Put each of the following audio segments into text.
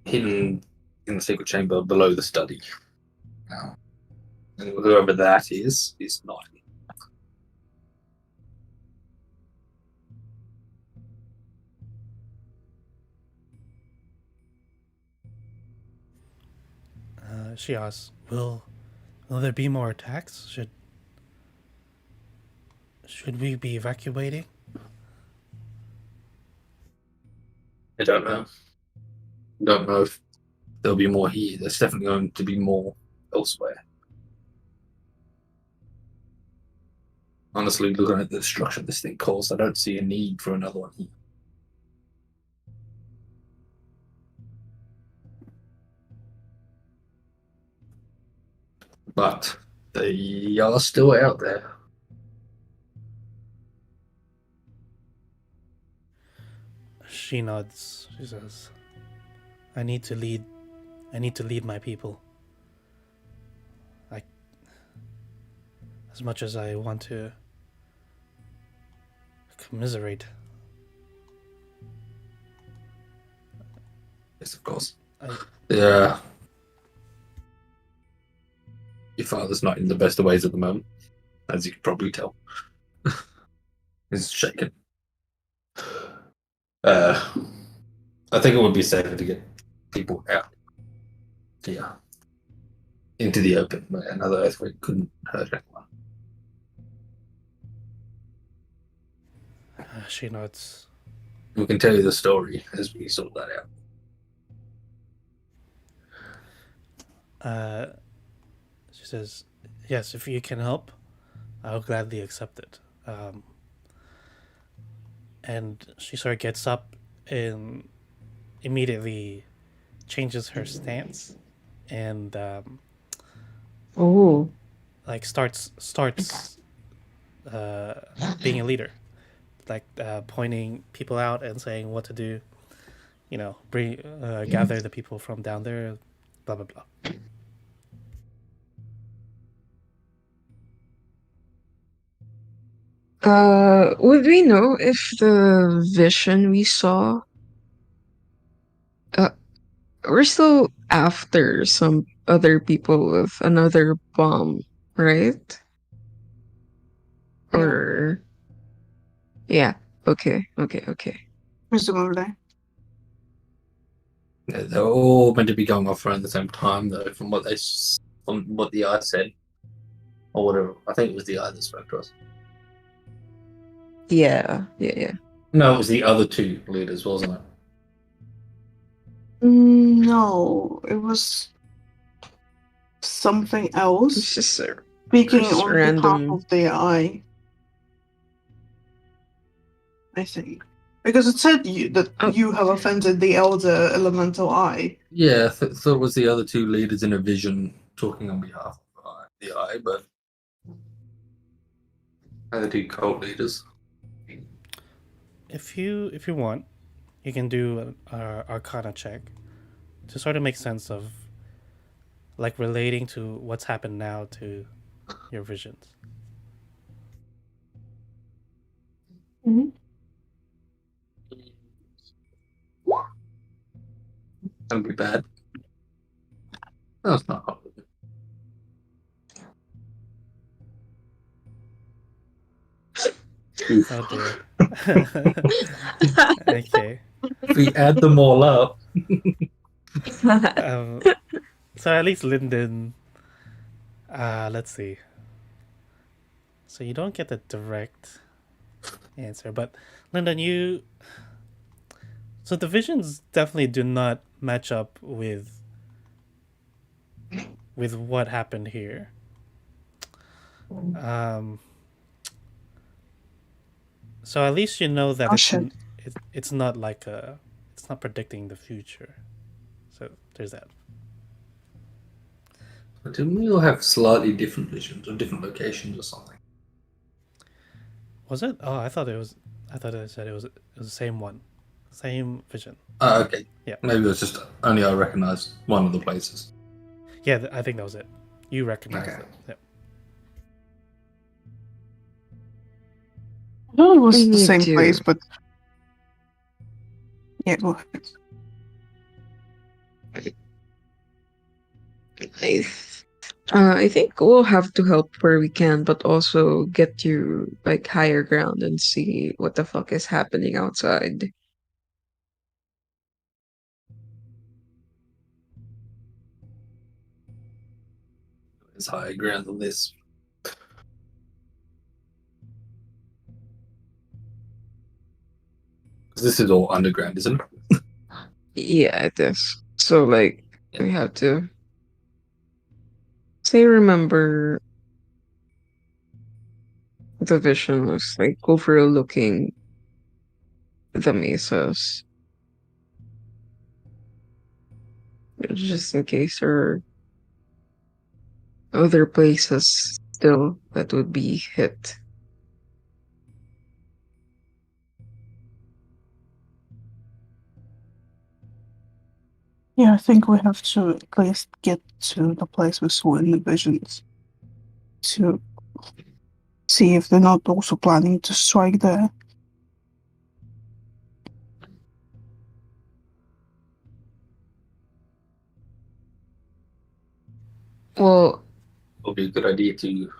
hidden in the secret chamber below the study. Now, and whoever that is not here. She asks, "Will there be more attacks? Should we be evacuating?" I don't know. Don't know if there'll be more here. There's definitely going to be more elsewhere. Honestly, looking at the destruction this thing caused, I don't see a need for another one here. But they are still out there. She nods. She says, "I need to lead. I need to lead my people. As much as I want to commiserate, Yes, of course. I Yeah. Your father's not in the best of ways at the moment, as you can probably tell. He's shaken. I think it would be safer to get people out. Yeah. Into the open. Another earthquake couldn't hurt anyone. She nods. We can tell you the story as we sort that out. She says, "Yes, if you can help, I'll gladly accept it." And she sort of gets up and immediately changes her stance and Oh. like starts being a leader, like pointing people out and saying what to do. Gather the people from down there, blah blah blah. Would we know if the vision we saw? We're still after some other people with another bomb, right? Or yeah. Okay. Presumably. They're all meant to be going off around the same time, though, from what the eye said, or whatever. I think it was the eye that spoke to us. Yeah. No, it was the other two leaders, wasn't it? No, it was something else. It's just Speaking just on random. behalf of the eye, I think. Because it said you have offended the elder elemental eye. Yeah, I thought it was the other two leaders in a vision talking on behalf of the eye, but the two cult leaders. If you want, you can do an Arcana check to sort of make sense of, like, relating to what's happened now to your visions. Mm-hmm. That'll be bad. That's not hard. Oh dear. Okay. If we add them all up. So at least Lyndon. Let's see. So you don't get the direct answer, but Lyndon, you. So the visions definitely do not match up with what happened here. So at least you know that it's not like it's not predicting the future. So there's that. But didn't we all have slightly different visions or different locations or something? Was it? Oh, I thought it said it was the same one, same vision. Oh, okay. Yeah. Maybe it was just only I recognized one of the places. Yeah, I think that was it. You recognized Okay. it. Yeah. I thought it was Me the same too. place, but yeah, go ahead. I I think we'll have to help where we can, but also get you like higher ground and see what the fuck is happening outside. It's higher ground than this. This is all underground, isn't it? Yeah, it is. So like Yeah. we have to say remember the vision was like overlooking the mesas. Just in case there are other places still that would be hit. Yeah, I think we have to at least get to the place we saw in the visions to see if they're not also planning to strike there. Well, It would be a good idea to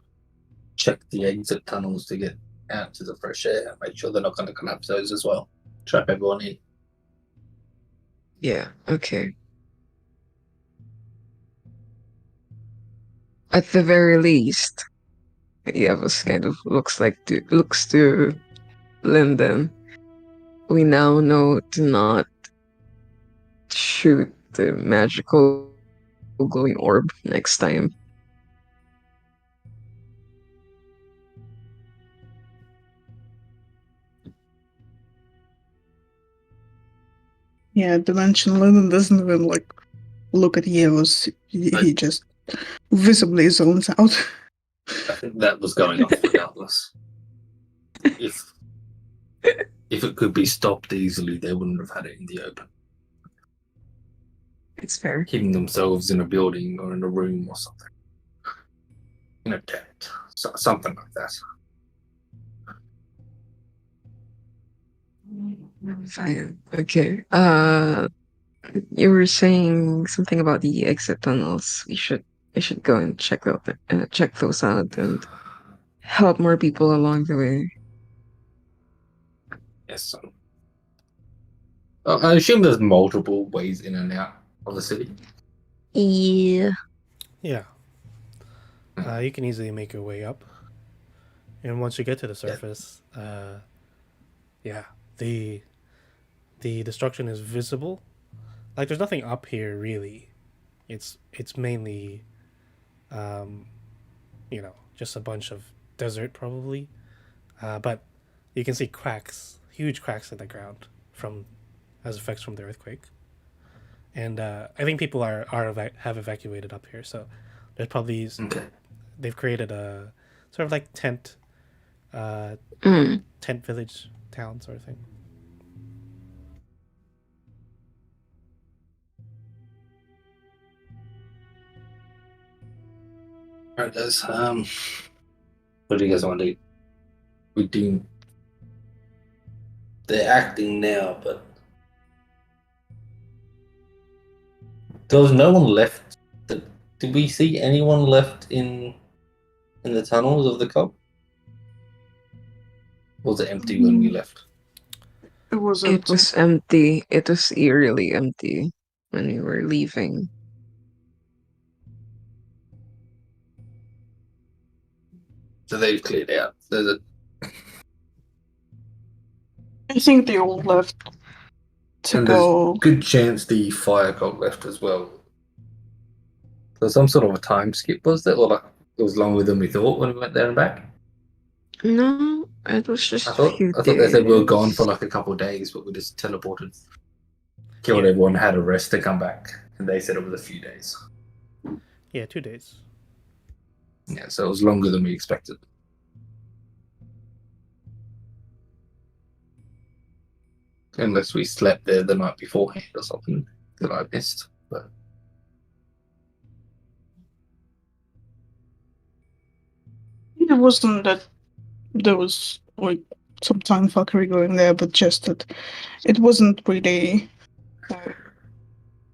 check the exit tunnels to get out to the fresh air. Make sure they're not going to collapse those as well. Trap everyone in. yeah, okay. At the very least, Yavuz kind of looks to Lyndon. We now know to not shoot the magical glowing orb next time. Yeah, Dimension Lennon doesn't even like look at Yevos. He just visibly zones out. I think that was going off regardless. If it could be stopped easily, they wouldn't have had it in the open. It's fair. Hiding themselves in a building or in a room or something. In a tent. Something like that. Fine. Okay. You were saying something about the exit tunnels. We should go and check those out and help more people along the way. Yes. I assume there's multiple ways in and out of the city. Yeah. Yeah. You can easily make your way up. And once you get to the surface, yeah, the destruction is visible. Like there's nothing up here really. It's mainly you know, just a bunch of desert probably. But you can see cracks, huge cracks in the ground from as effects from the earthquake. And I think people have evacuated up here, so there's probably Okay. they've created a sort of like tent village town sort of thing. Alright, guys. What do you guys want to do? We do. They're acting now, but there was no one left. Did we see anyone left in the tunnels of the cop? Or was it empty when we left? It was It was empty. It was eerily empty when we were leaving. So they've cleared out. There's a I think they all left to and go. there's good chance the fire got left as well. So some sort of a time skip was there, or like it was longer than we thought when we went there and back. No, it was just I a thought few they said we were gone days. for like a couple of days, but we just teleported, killed Yeah. everyone, had a rest to come back, and they said it was a few days. Yeah, 2 days. Yeah, so it was longer than we expected. Unless we slept there the night beforehand or something that I missed. But It wasn't that there was like some time fuckery going there, but just that it wasn't really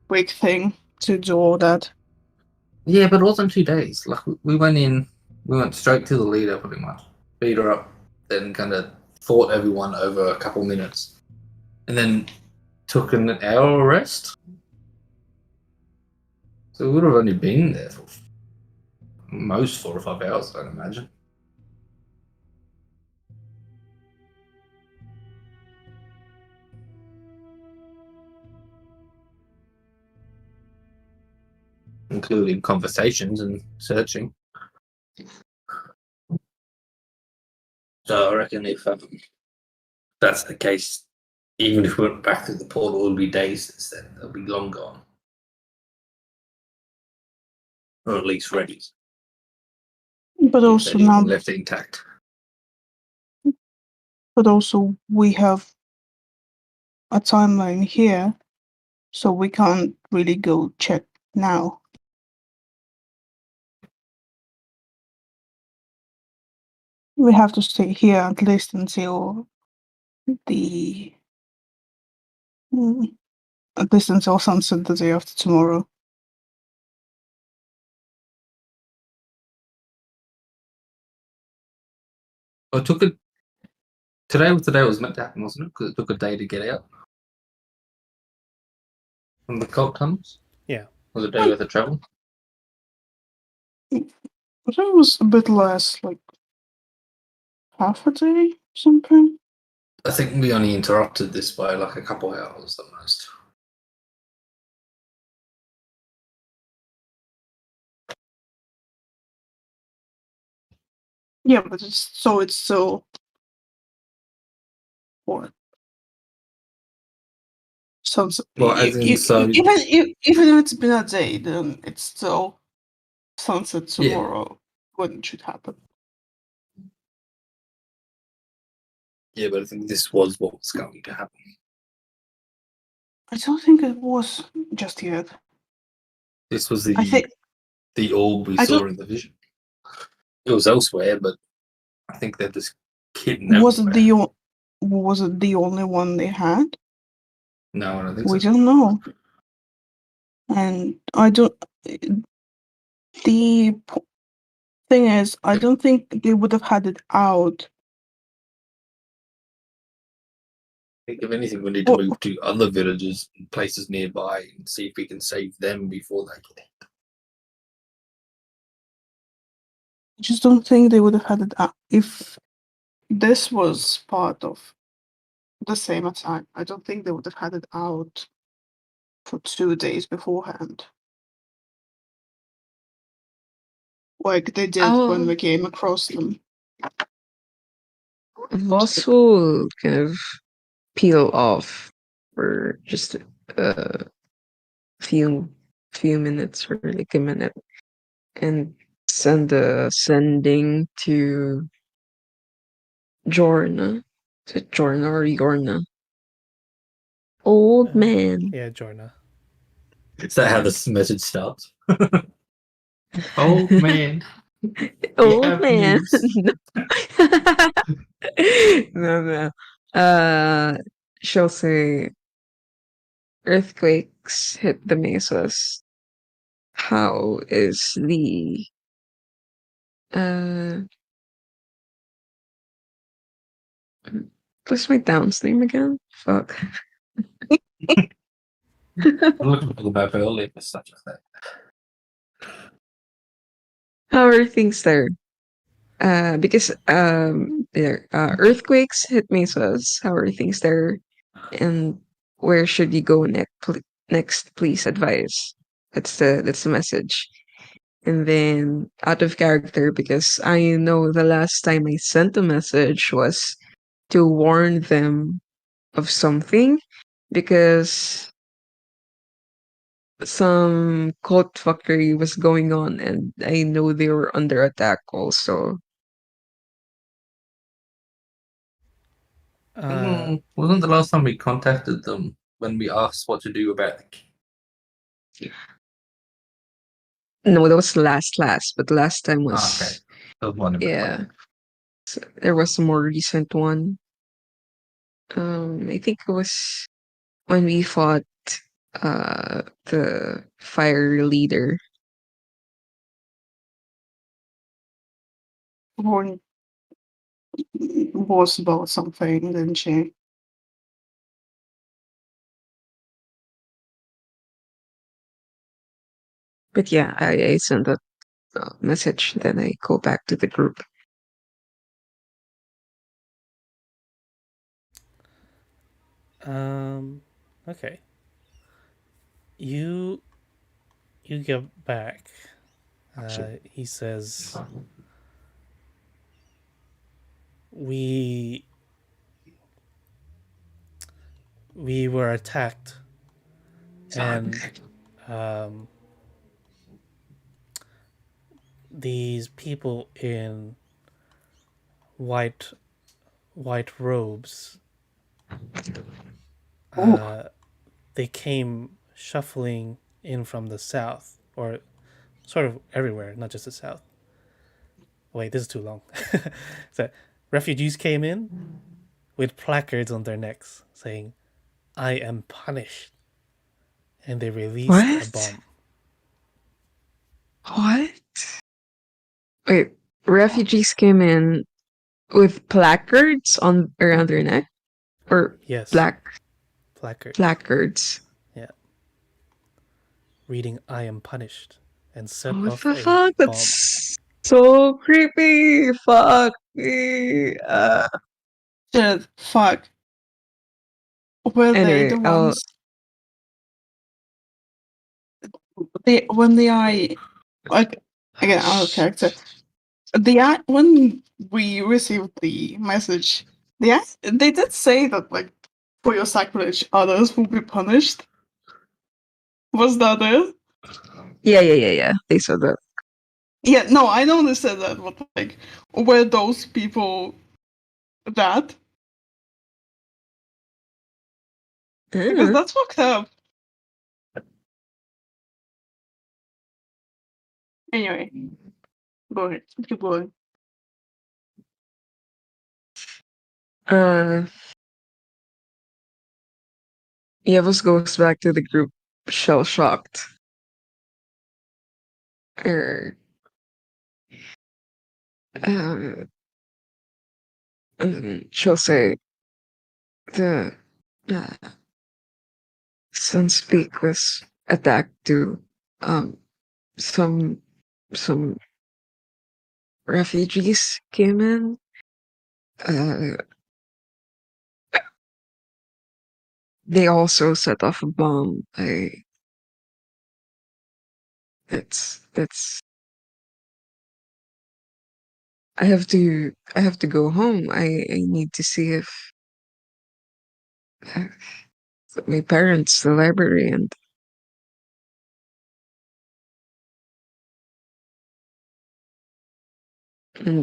quick thing to do all that. Yeah, but it wasn't 2 days. Like we went straight to the leader pretty much, beat her up, then kind of fought everyone over a couple minutes, and then took an hour rest. So we would have only been there for most 4 or 5 hours, I'd imagine. Including conversations and searching. So I reckon if that's the case, even if we went back to the portal, it would be days since then. They'll be long gone. Or at least ready. But If also they even now, left it intact. but also we have a timeline here, so we can't really go check now. We have to stay here at least until the at least until sunset the day after tomorrow. Well, it took a today was the day it was meant to happen, wasn't it? Because it took a day to get out from the cult tunnels. Yeah. Was it a day worth of travel? I think it was a bit less, like half a day, something. I think we only interrupted this by like a couple hours at most. Yeah, but it's still what? Sunset. Well, as in, so Even if it's been a day, then it's still sunset Yeah. tomorrow when it should happen. yeah, but I think this was what was going to happen. I don't think it was just yet. This was I think the orb we I saw don't- in the vision. It was elsewhere, but I think they're just kidding. was it the only one they had? No, I don't think We so. don't know. And I don't. The thing is, I don't think they would have had it out. I think if anything, we need to Well- move to other villages and places nearby and see if we can save them before they get it. I just don't think they would have had it out. If this was part of the same attack, I don't think they would have had it out for 2 days beforehand. Like they did when Oh. we came across them. Voss will kind of peel off for just a few minutes or like a minute and send a sending to Jorna. Is it Jorna or Yorna? Old man. Yeah, Jorna. Is that how this message starts? Oh man. Old have man. news. No. She'll say earthquakes hit the mesas. How is the what's my down's name again? Fuck. I'm looking for the map earlier for such a thing. How are things there? Because earthquakes hit mesas. How are things there? And where should you go next? Please advise. That's the message. And then out of character, because I know the last time I sent a message was to warn them of something, because some cult fuckery was going on and I know they were under attack also. Wasn't the last time we contacted them when we asked what to do about the key? No, that was last, but the last time was Okay. That was one of yeah. So there was a more recent one. I think it was when we fought the fire leader. Warren was about something, didn't she? But yeah, I sent a message. Then I go back to the group. Okay. You get back. He says, we were attacked, and these people in white robes, they came shuffling in from the south, or sort of everywhere, not just the south. Wait, this is too long. So, refugees came in with placards on their necks saying, "I am punished," and they released a What? bomb. What? Wait, refugees came in with placards on around their neck, or Yes, placards. placards. Yeah, reading "I am punished" and set What off the a fuck? bomb. That's so creepy. Fuck me. Shit, fuck. Were they Anyway, the ones? When the eye, like, again, out of character. When we received the message, they did say that, like, for your sacrilege, others will be punished. Was that it? Yeah. They said that. Yeah, no, I know they said that, but, like, were those people that? Because that's fucked up. Anyway, go ahead. Keep going. Yevos goes back to the group, shell shocked. Er, she'll say the Sunspeak was attacked to some some refugees came in. They also set off a bomb. It's I have to go home. I need to see if uh, my parents, the library, and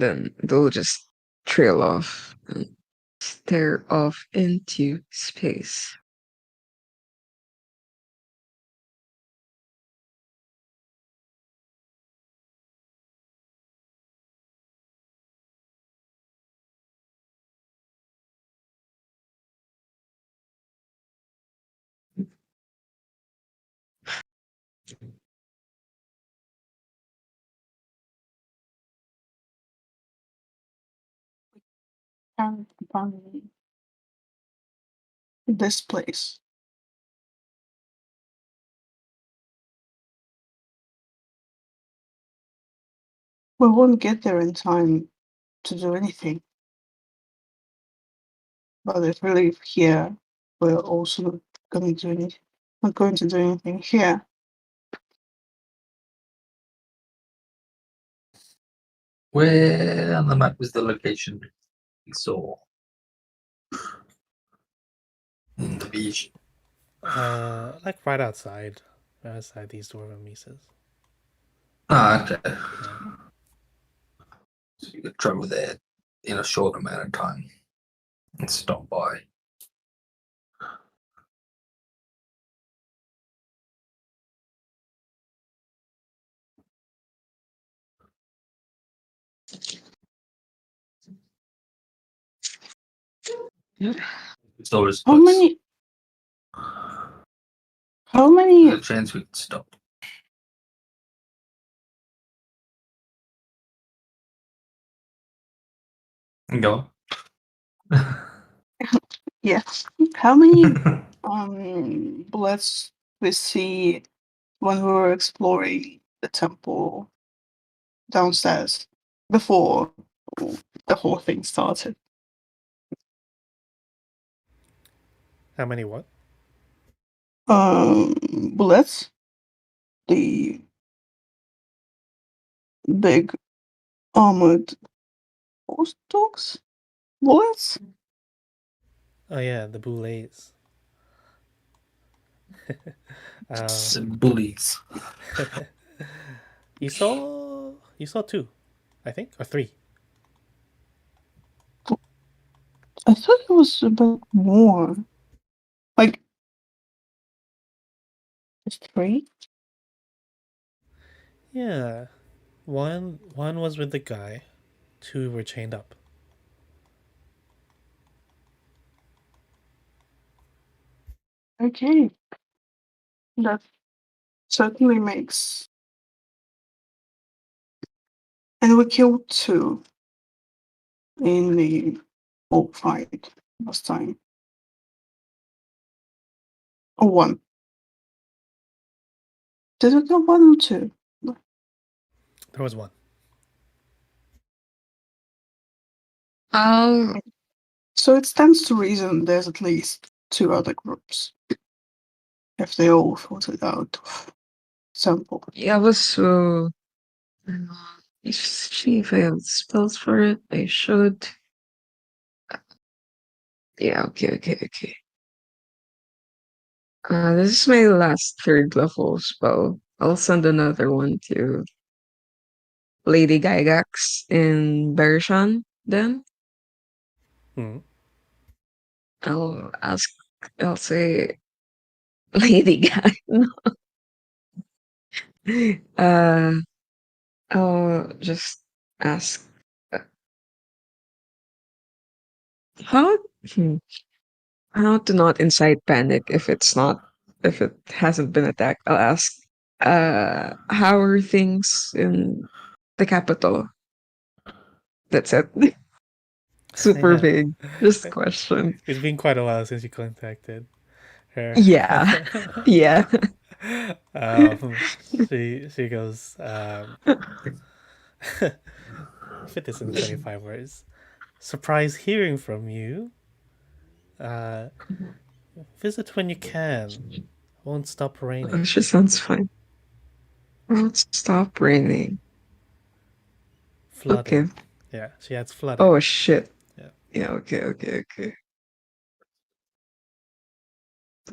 then they'll just trail off and stare off into space. And upon this place. We won't get there in time to do anything. But if we leave here, we're also not going to do anything here. Where on the map is the location we saw? The beach. Like right outside these dwarven mesas. Ah, okay. Yeah. So you could travel there in a short amount of time and stop by. Yep. It's always How many How many? There's a chance we could stop. Go on. Yeah. How many bullets we see when we were exploring the temple downstairs before the whole thing started? How many what? Bullets. The big armored horse dogs? Bullets? Oh yeah, the boulets. Some bullies. You saw two, I think, or three. I thought it was a bit more. Like, just three? Yeah, one was with the guy, two were chained up. Okay. That certainly makes. And we killed two in the orc fight last time. Or one. Did we kill one or two? There was one. So it stands to reason there's at least two other groups. If they all fought it out of sample. Yeah, I was so. Let's see if I have spells for it. I should. Yeah, okay. This is my last third level spell. I'll send another one to Lady Gygax in Bershan then. Hmm. I'll say Lady Gygax. I'll just ask how how to not incite panic if it hasn't been attacked. I'll ask how are things in the capital? That's it. Super Yeah. big. Just question. It's been quite a while since you contacted her. Yeah. Yeah. She goes, fit this in 25 words. Surprise hearing from you. Visit when you can. Won't stop raining. She sounds fine. Won't stop raining. Flooding. Okay. Yeah, she adds flooding. Oh shit. Yeah. Yeah, okay.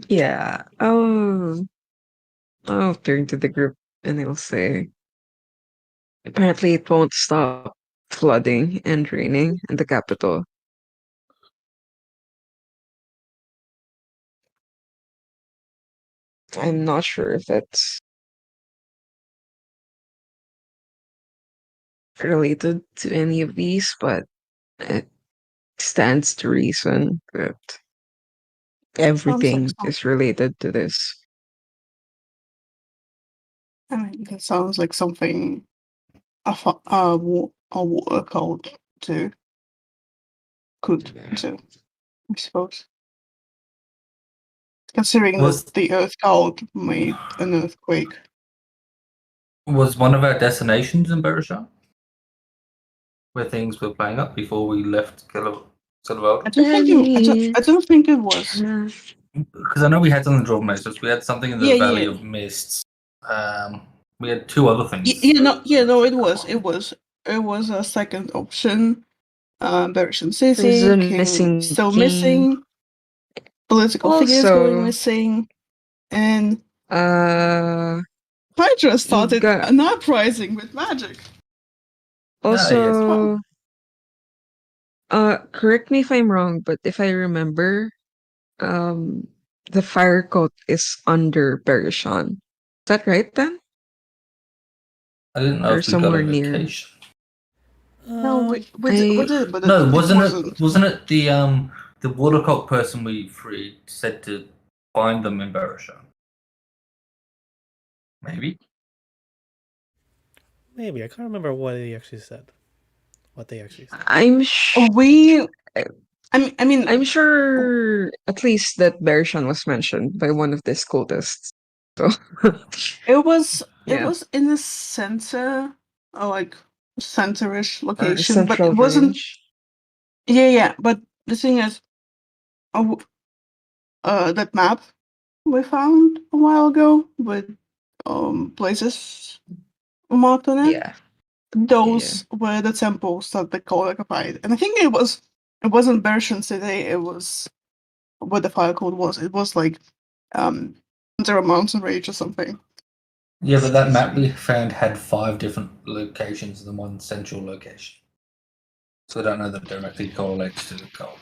Yeah. I'll turn to the group and I'll say apparently it won't stop flooding and raining in the capital. I'm not sure if that's related to any of these, but it stands to reason that everything is related to this. I mean, that sounds like something a water cult could do, I suppose. Considering Was- that the Earth cult made an earthquake. Was one of our destinations in Beresha? Where things were playing up before we left I Silverado? don't think it was. Because I know we had something in Dwarven Mesas. We had something in the Yeah, Valley yeah. of Mists. We had two other things. No, it was a second option. Bereshan There's a City missing still king. missing. Political figures Also- going missing. And Uh Hydra started got- an uprising with magic. Also, correct me if I'm wrong, but if I remember, the fire coat is under Bereshan. Is that right then? I didn't know Or if we got somewhere a near. vacation. No, we I- did, but No, it wasn't it the water cult person we freed said to find them in Beresha? Maybe. Maybe I can't remember what they actually said. What they actually said. I'm sure. We, I mean, I'm sure at least that Bershan was mentioned by one of these cultists. So it was Yeah. in the center, like center-ish location, but central it wasn't. range. Yeah. But the thing is, that map we found a while ago with places marked on it. Yeah. Those were the temples that the cult occupied, and I think it wasn't Bershan City. It was what the fire code was. It was like Zero Mountain Rage or something. Yeah, but that map we found had 5 different locations than one central location. So I don't know that directly correlates to the goal.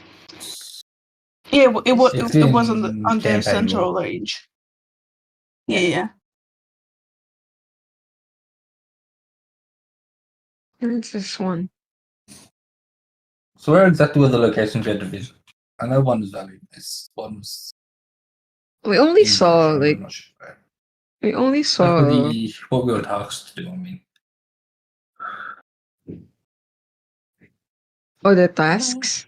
Yeah, it It's wasn't in on their campaign central lore. range. Yeah. There's this one. So where exactly were the locations we had to visit? I know one was Valley Base, one was We only in saw Berkshire, like I'm not sure where. we only Like for saw what we were tasked to do, I mean. the tasks.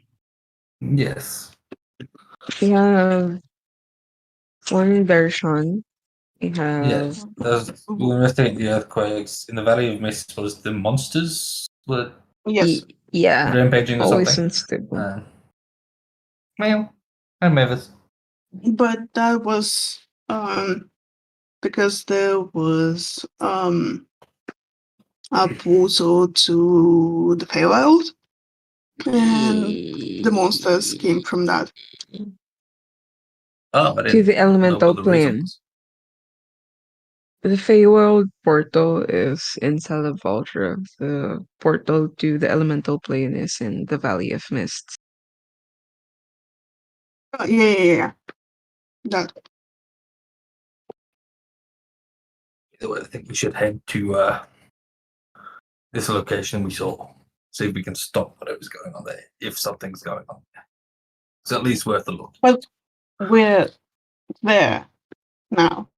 Yes. We have one version. We have Yes. We were investigating the earthquakes. In the Valley of Mist was the monsters were Yes. yeah, rampaging or always something. unstable. Well, I'm Mavis. But that was because there was a portal to the Feywild, and the monsters came from that. Oh, I to didn't the know elemental what the reason plane. was. The Feywild portal is in Salavaldra. The portal to the elemental plane is in the Valley of Mist. Yeah. That. Either way, I think we should head to this location we saw. See if we can stop whatever's going on there, if something's going on there. It's at least worth a look. But we're there now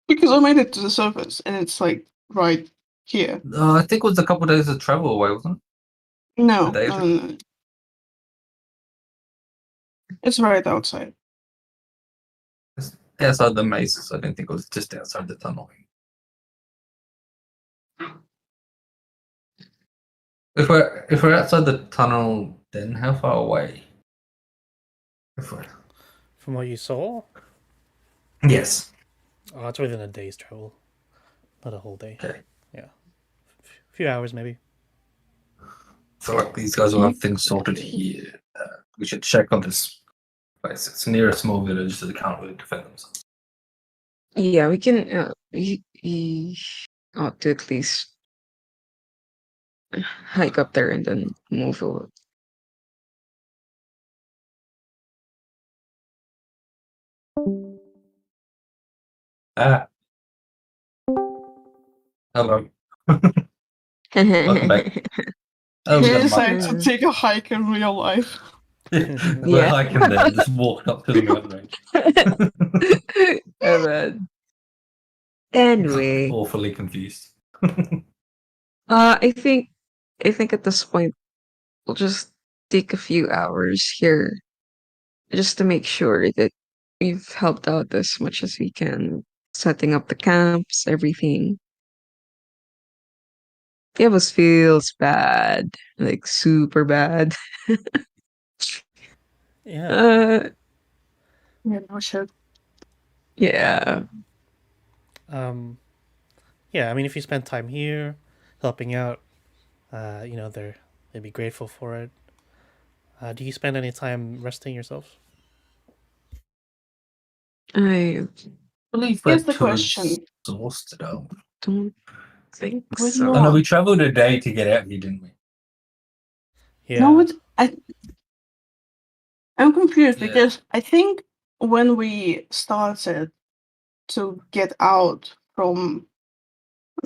because I made it to the surface, and it's like right here. I think it was a couple of days of travel away, wasn't it? No, The days no. It's right outside. It's outside the maze, so I didn't think it was just outside the tunnel. If we're outside the tunnel, then how far away? If we're... From what you saw, Yes. oh, it's within a day's travel, not a whole day. Okay. Yeah, a few hours maybe. So like these guys will have things sorted here. We should check on this place. It's near a small village, so they can't really defend themselves. Yeah, we can. We ought to at least hike up there and then move over. Ah. Hello. Welcome back. Oh, we We got a decided map. to take a hike in real life. We're Yeah. hiking there, just walked up to the mountain range. Oh, man. Anyway, Awfully confused. I think at this point we'll just take a few hours here just to make sure that we've helped out as much as we can, setting up the camps, everything. It feels bad, like super bad. Yeah. Yeah, no shit. Yeah. Yeah, I mean, if you spend time here helping out, they'd be grateful for it. Do you spend any time resting yourself? I believe Here's the question. exhausted. Oh. don't think What do so. you Oh no, we want? travelled a day to get out here, didn't we? Yeah. No, I'm confused Yeah. because I think when we started to get out from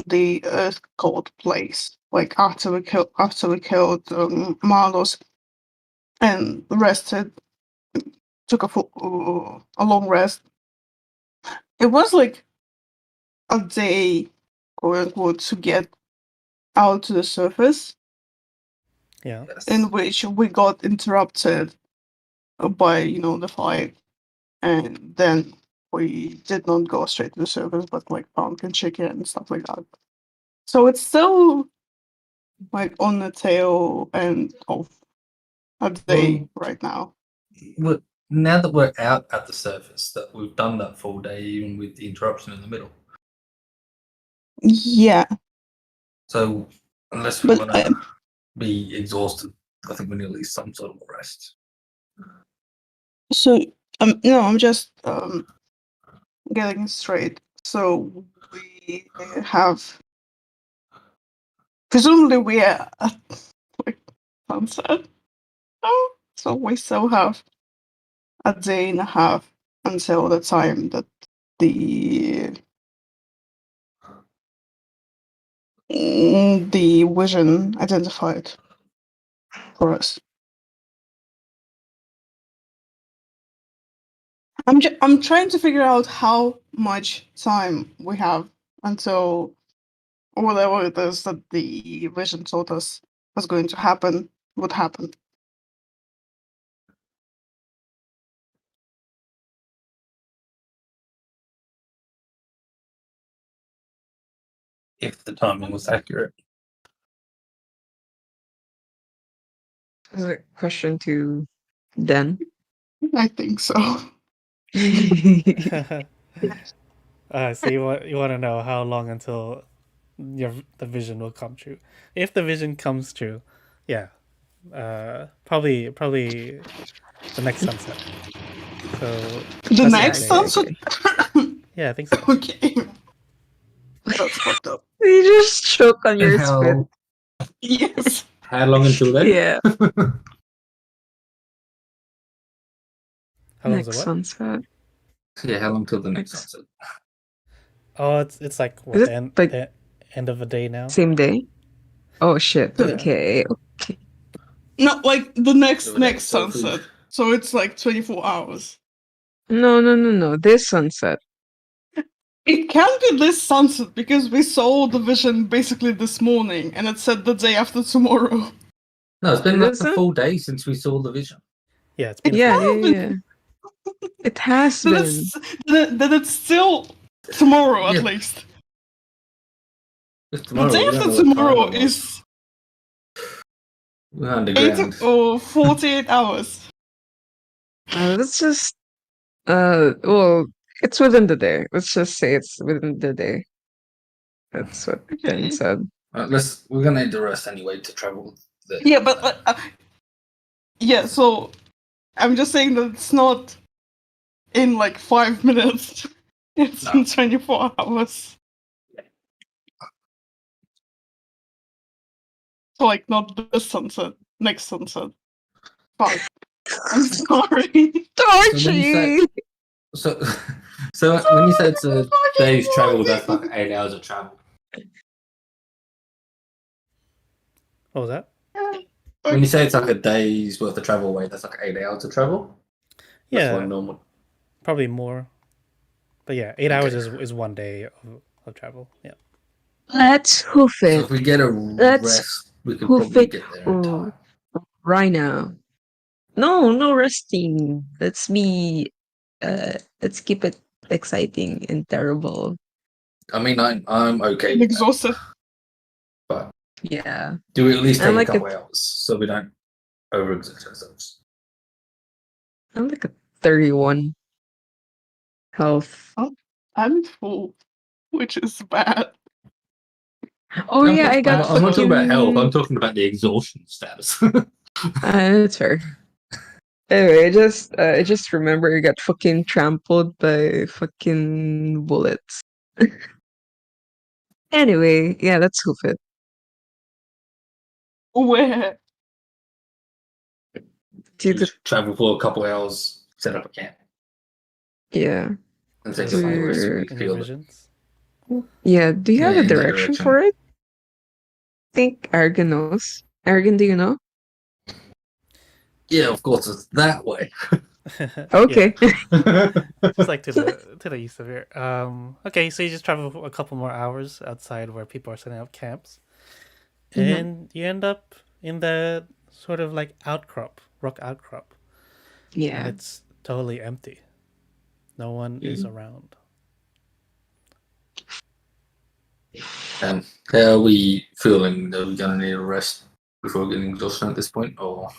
the Earth Cult place, like after we killed Marlos and rested, took a long rest. It was like a day, quote unquote, to get out to the surface, Yeah. Yes. in which we got interrupted by the fight, and then we did not go straight to the surface, but like pumpkin chicken and stuff like that. So it's still like on the tail end of a day right now. But now that we're out at the surface, that we've done that full day, even with the interruption in the middle. Yeah, So unless we but want to be exhausted, I think we need at least some sort of rest. so no, I'm just getting straight. So we have presumably we are at like sunset. Oh, so we still have a day and a half until the time that the vision identified for us. I'm trying to figure out how much time we have until whatever it is that the vision told us was going to happen would happen. If the timing was accurate. Is a question to Dan. I think so. So you want to know how long until the vision will come true? If the vision comes true, yeah, probably the next sunset. So The that's next okay. sunset. Yeah, I think so. Okay. That's fucked up. You just choke on your And spit. Yes. how long until then? Yeah. How long is Next it? What? sunset. Yeah, how long till the next sunset? Oh, it's like what Is the it end, like the end of the day now. same day? Oh shit. Yeah. Okay. No, like the next So that's sunset. So it's like 24 hours. No. This sunset. It can't be this sunset because we saw the vision basically this morning, and it said the day after tomorrow. No, it's been It like a isn't? full day since we saw the vision. Yeah, it's been. Yeah. It has Then been. it's still tomorrow at Yeah. least. It's The tomorrow. day we don't after know what time tomorrow it was. is We're underground. 8 or 48 hours. Let's just well, it's within the day. Let's just say it's within the day. That's what Okay. Dan said. We're gonna need to rest anyway to travel. Yeah, but yeah. So I'm just saying that it's not in like 5 minutes. It's No. in 24 hours. So like not this sunset, next sunset. Fuck. I'm sorry. Torchy! So, so when you say it's a day's travel, that's like 8 hours of travel. What was that? When you say it's like a day's worth of travel away, that's like 8 hours of travel. That's Yeah, one normal. probably more. But yeah, 8 hours is one day of travel. Yeah. Let's hoof So it if we get a Let's rest, we could hoof probably it get there in time. right now. No resting. Let's keep it exciting and terrible. I mean, I'm okay I'm with that, exhausted. but Yeah. do we at least I'm take like a couple hours so we don't overexert ourselves? I'm like a 31 health. I'm full, which is bad. Oh yeah, I got I'm not talking about health. I'm fucking talking about the exhaustion status. that's fair. Anyway, I just remember I got fucking trampled by fucking bullets. Anyway, yeah, let's hoof it. Where? To the, Just travel for a couple hours, set up a camp, yeah. and take To a full rest. to- We In feel your it. visions. Yeah, do you have Yeah, a in that direction direction. for it? I think Argon knows. Argon, do you know? Yeah, of course, it's that way. Okay. Just like to the east of here. Okay, so you just travel a couple more hours outside where people are setting up camps, Mhm. and you end up in the sort of like rock outcrop, and Yeah. it's totally empty. No one is around. How are we feeling? Are we gonna need a rest before getting exhaustion at this point, or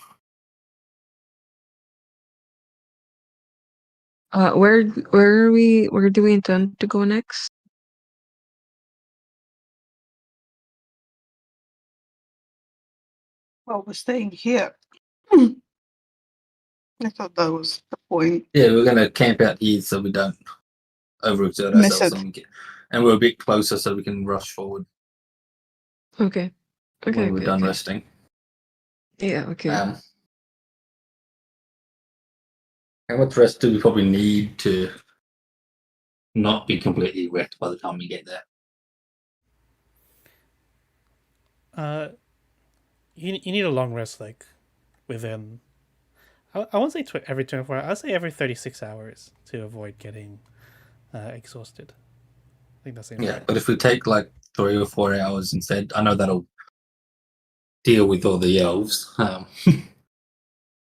Where are we? Where do we intend to go next? Well, we're staying here. I thought that was the point. yeah, we're gonna camp out here so we don't overexert Miss ourselves, it. and we're a bit closer so we can rush forward Okay. Okay. when we're Okay. done Okay. resting. Yeah. Okay. How much rest do we probably need to not be completely wrecked by the time we get there? You need a long rest, like within. I won't say every 24 hours. I'll say every 36 hours to avoid getting exhausted. I think that seems Yeah, right. but if we take like 3 or 4 hours instead, I know that'll deal with all the elves.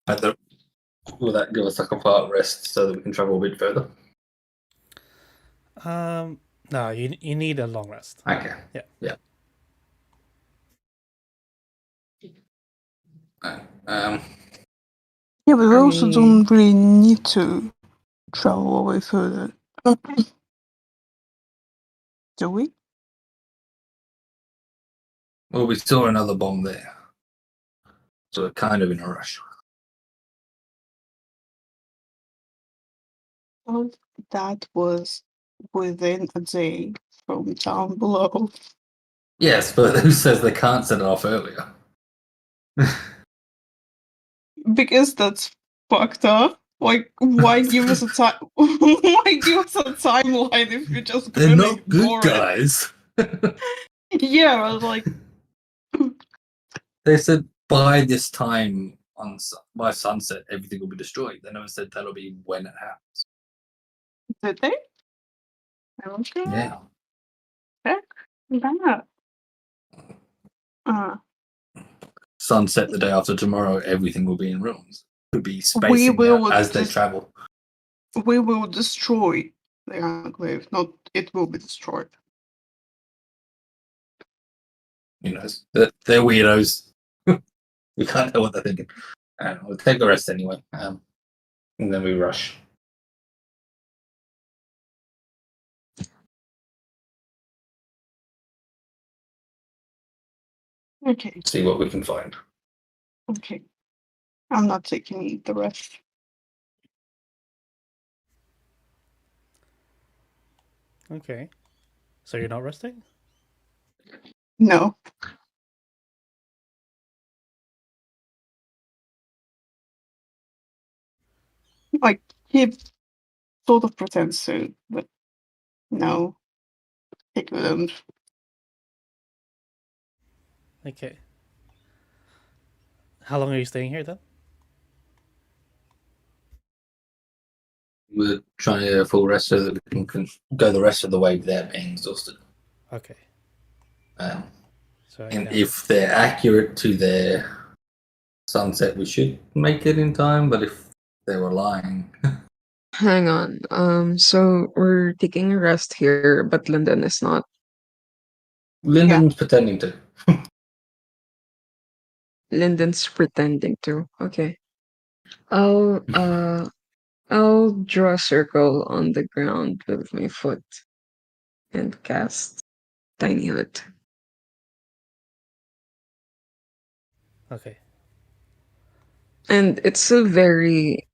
But will that give us like a part rest so that we can travel a bit further? No, you need a long rest. Okay. Yeah. Yeah. Yeah, but we I also mean, don't really need to travel away further. Do we? Well, we saw another bomb there, so we're kind of in a rush. Well, that was within a day from down below. Yes, but who says they can't set it off earlier? Because that's fucked up. Like, why give us a time? Why give us a timeline if you're just They're gonna not good ignore guys. it? Yeah, I was like, They said by this time by sunset everything will be destroyed. They never said that'll be when it happens. did they? I don't think Yeah. that. Sunset the day after tomorrow, everything will be in ruins. Could be We spacing will out as they just- travel. We will destroy the enclave, not it will be destroyed. You know, they're weirdos. We can't know what they're thinking. We'll take the rest anyway, and then we rush. Okay, See what we can find. okay. I'm not taking the rest. Okay. So you're not resting? No. Like, he sort of pretends to, but no, he couldn't. Okay. How long are you staying here then? We're trying to get a full rest so that we can go the rest of the way without being exhausted. Okay. So And yeah. if they're accurate to their sunset, we should make it in time. But if they were lying, hang on. So we're taking a rest here, but Lyndon is not. Lyndon's pretending to. Lyndon's pretending to. Okay. I'll draw a circle on the ground with my foot and cast Tiny Hut. Okay. And it's a very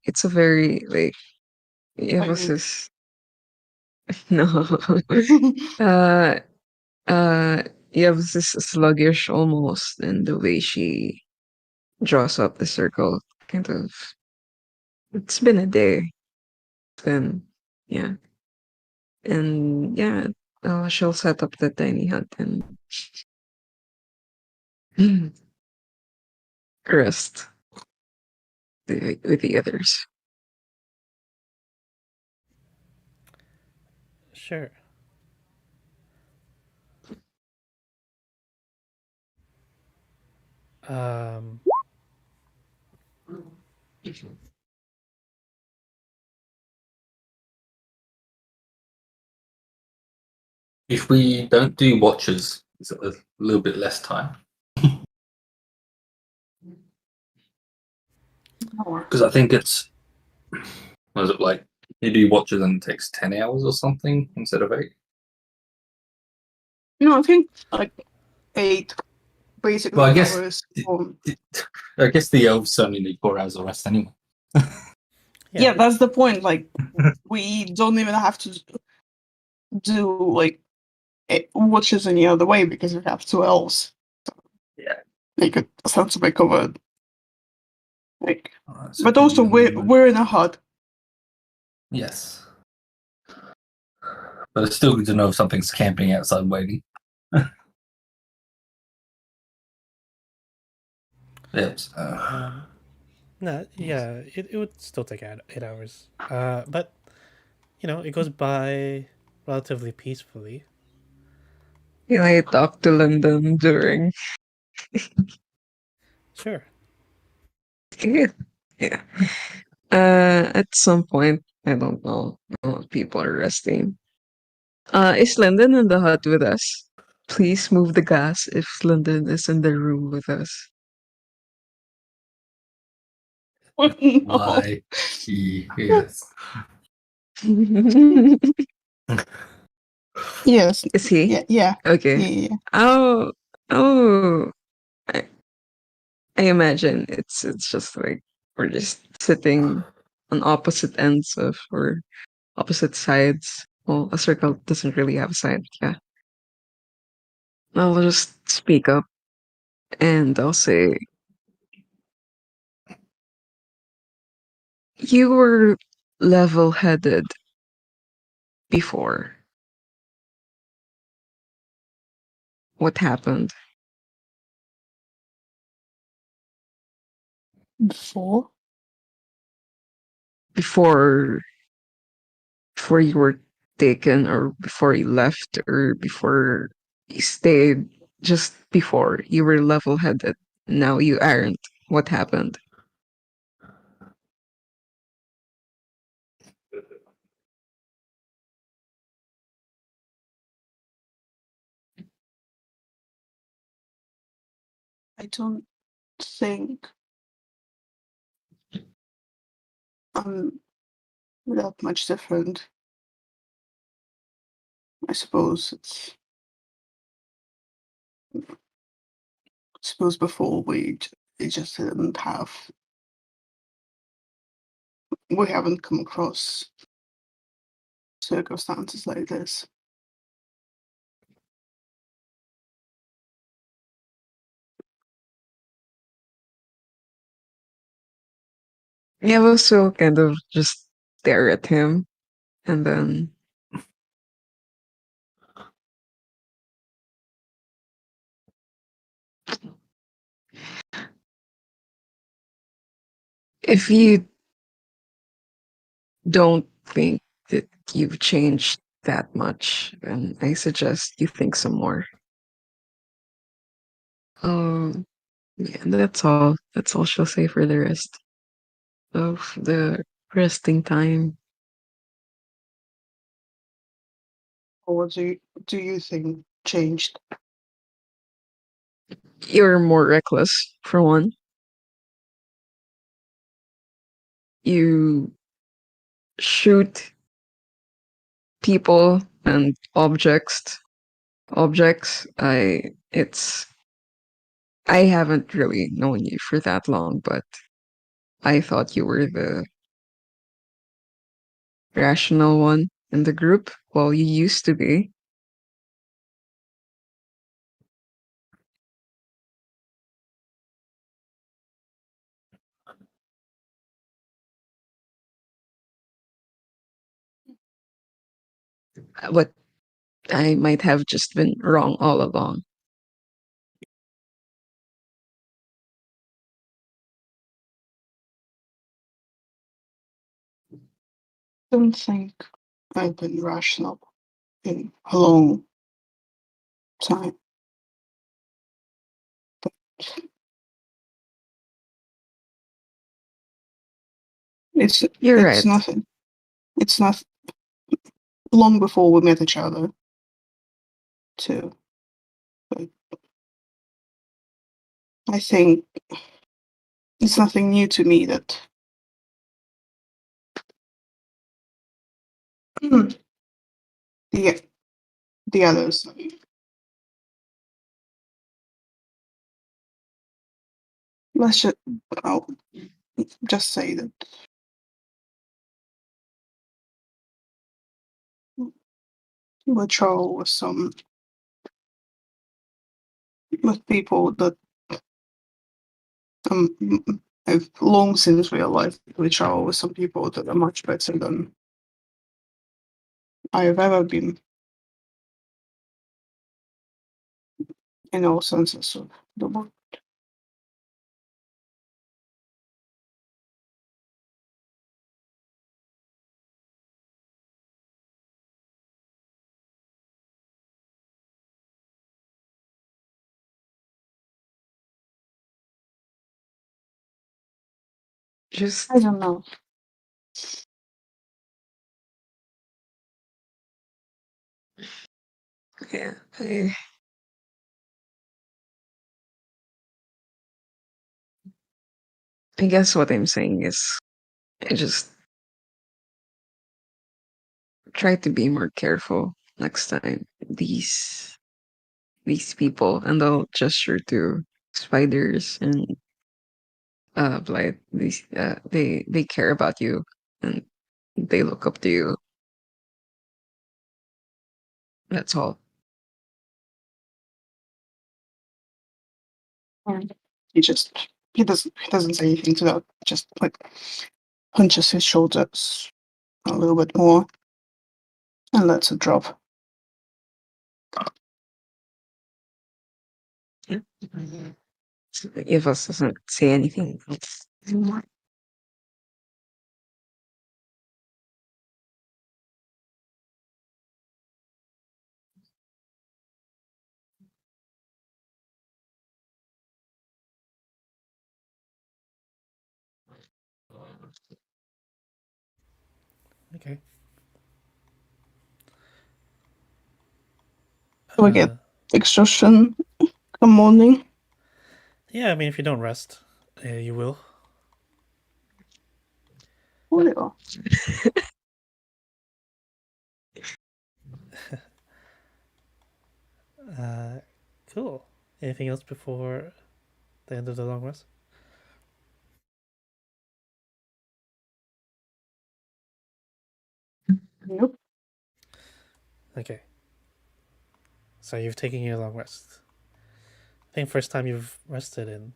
like emphasis. No. uh yeah, this is sluggish almost in the way she draws up the circle. Kind of. It's been a day. Then yeah, and yeah, she'll set up the tiny hut and rest with the others. Sure. Um, If we don't do watches, it's a little bit less time. Or Because I think it's, what is it like? You do watches and it takes 10 hours or something instead of 8. no, I think like 8 basically Well, I guess covers. I guess the elves only need 4 hours of rest anyway. Yeah, that's the point. Like, we don't even have to do like watches any other way because we have 2 elves. Yeah. They could ostensibly cover. Like, So but also we- we're in a hut. Yes. But it's still good to know if something's camping outside waiting. Yep. No, yeah, it would still take 8 hours. But it goes by relatively peacefully. Can I talk to London during? Sure. Yeah. Yeah. At some point, I don't know. People are resting. Is Lyndon in the hut with us? Please move the gas if Lyndon is in the room with us. No. Why? Yes. Yes. Is he? Yeah. Yeah. Okay. Yeah. Oh, oh. I, I imagine it's just like we're just sitting on opposite ends of or opposite sides. Well, a circle doesn't really have a side. Yeah. I'll just speak up and I'll say, you were level headed before. What happened? Before. Before before you were taken or before you left or before you stayed, just before you were level headed. Now you aren't. What happened? I don't think I'm that much different. I suppose it's. I suppose before we just didn't have. We haven't come across circumstances like this. Yeah, I also kind of just stare at him and then if you don't think that you've changed that much, then I suggest you think some more. Yeah, that's all. That's all she'll say for the rest of the resting time. Or what do you think changed? You're more reckless, for one. You shoot people and objects. I haven't really known you for that long, but I thought you were the rational one in the group. Well, you used to be. But I might have just been wrong all along. Don't think I've been rational. in a long time. But You're it's right. nothing. It's not long before we met each other, too. But I think it's nothing new to me that the others. Let's I'll just say that Latrell was with people that I've long since realized Latrell was some people that are much better than I have ever been in all senses of the word. Just I don't know. yeah. I guess what I'm saying is I just try to be more careful next time. These people, and I'll gesture to spiders and blight. They care about you and they look up to you. That's all. And he doesn't say anything to that. Just like punches his shoulders a little bit more and lets it drop. If us doesn't say anything. Okay. Do I get exhaustion come morning? Yeah, I mean, if you don't rest, you will. Oh, yeah. Cool. Anything else before the end of the long rest? Nope. Okay. So you've taken your long rest. I think first time you've rested in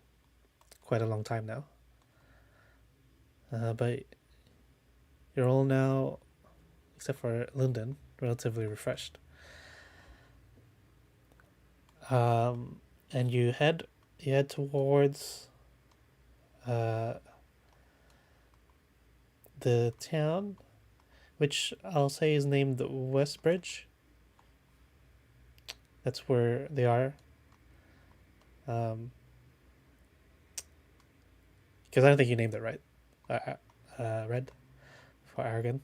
quite a long time now. But you're all now, except for Linden, relatively refreshed. And you head towards the town, which I'll say is named Westbridge. That's where they are. Because I don't think you named it right. Red for Aragon.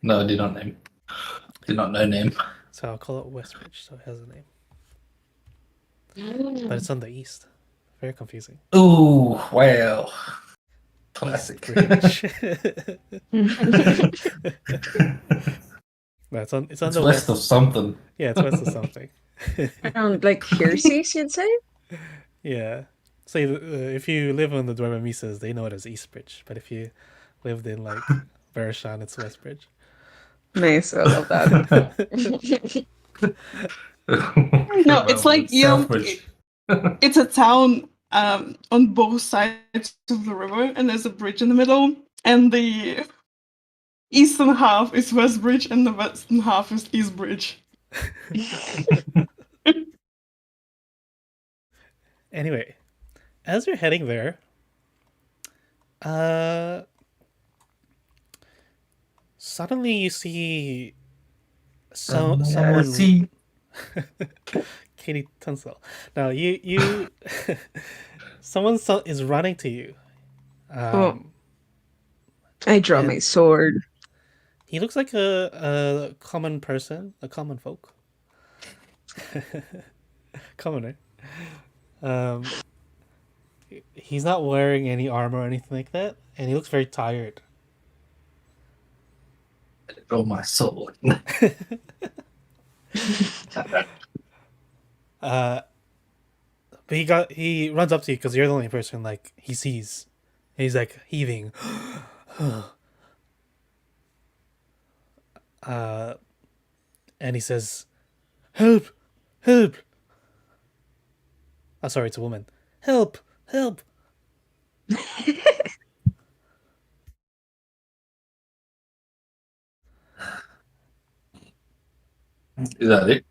No, I did not name. Did not know name. So I'll call it Westbridge, so it has a name. But it's on the east. Very confusing. Ooh, wow. Classic. Eastbridge. No, it's on It's the west of something. Yeah, it's west of something. Around like Pierces, you'd say? Yeah. So if you live on the Dwemer Misas, they know it as Eastbridge. But if you lived in like Verishan, it's Westbridge. Nice, I love that. No, it's like Southbridge. it's a town on both sides of the river, and there's a bridge in the middle, and the eastern half is Westbridge, and the western half is Eastbridge. Anyway, as you're heading there, Uh, suddenly you see someone. See, Katie Tunstall. Now you is running to you. Oh, I draw my And sword. he looks like a common person, a common folk, commoner. Um, he's not wearing any armor or anything like that, and he looks very tired. draw my sword. But he runs up to you because you're the only person like he sees. And he's like heaving. And he says, "Help! Help!" Oh, sorry, it's a woman. Help! Help! Is that it?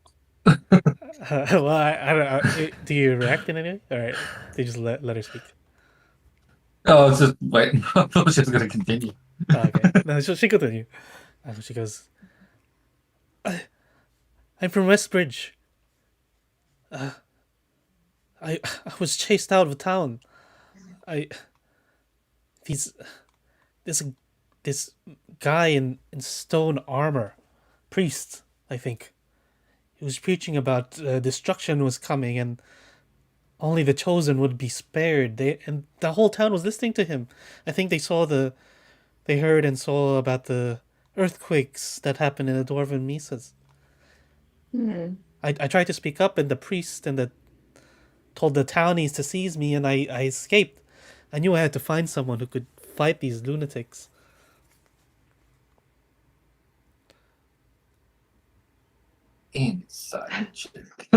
Well, I don't know. Do you react in any way? All right, they just let her speak. Oh, I was just waiting. I thought she was going to continue. Oh, okay, no, she continue. She goes, "I'm from Westbridge. I was chased out of town. I these this this guy in stone armor, priest, I think. He was preaching about destruction was coming and only the chosen would be spared. And the whole town was listening to him. I think they heard and saw about the earthquakes that happened in the dwarven mesas. I tried to speak up, and the priest told the townies to seize me, and I escaped. I knew I had to find someone who could fight these lunatics. Inside check.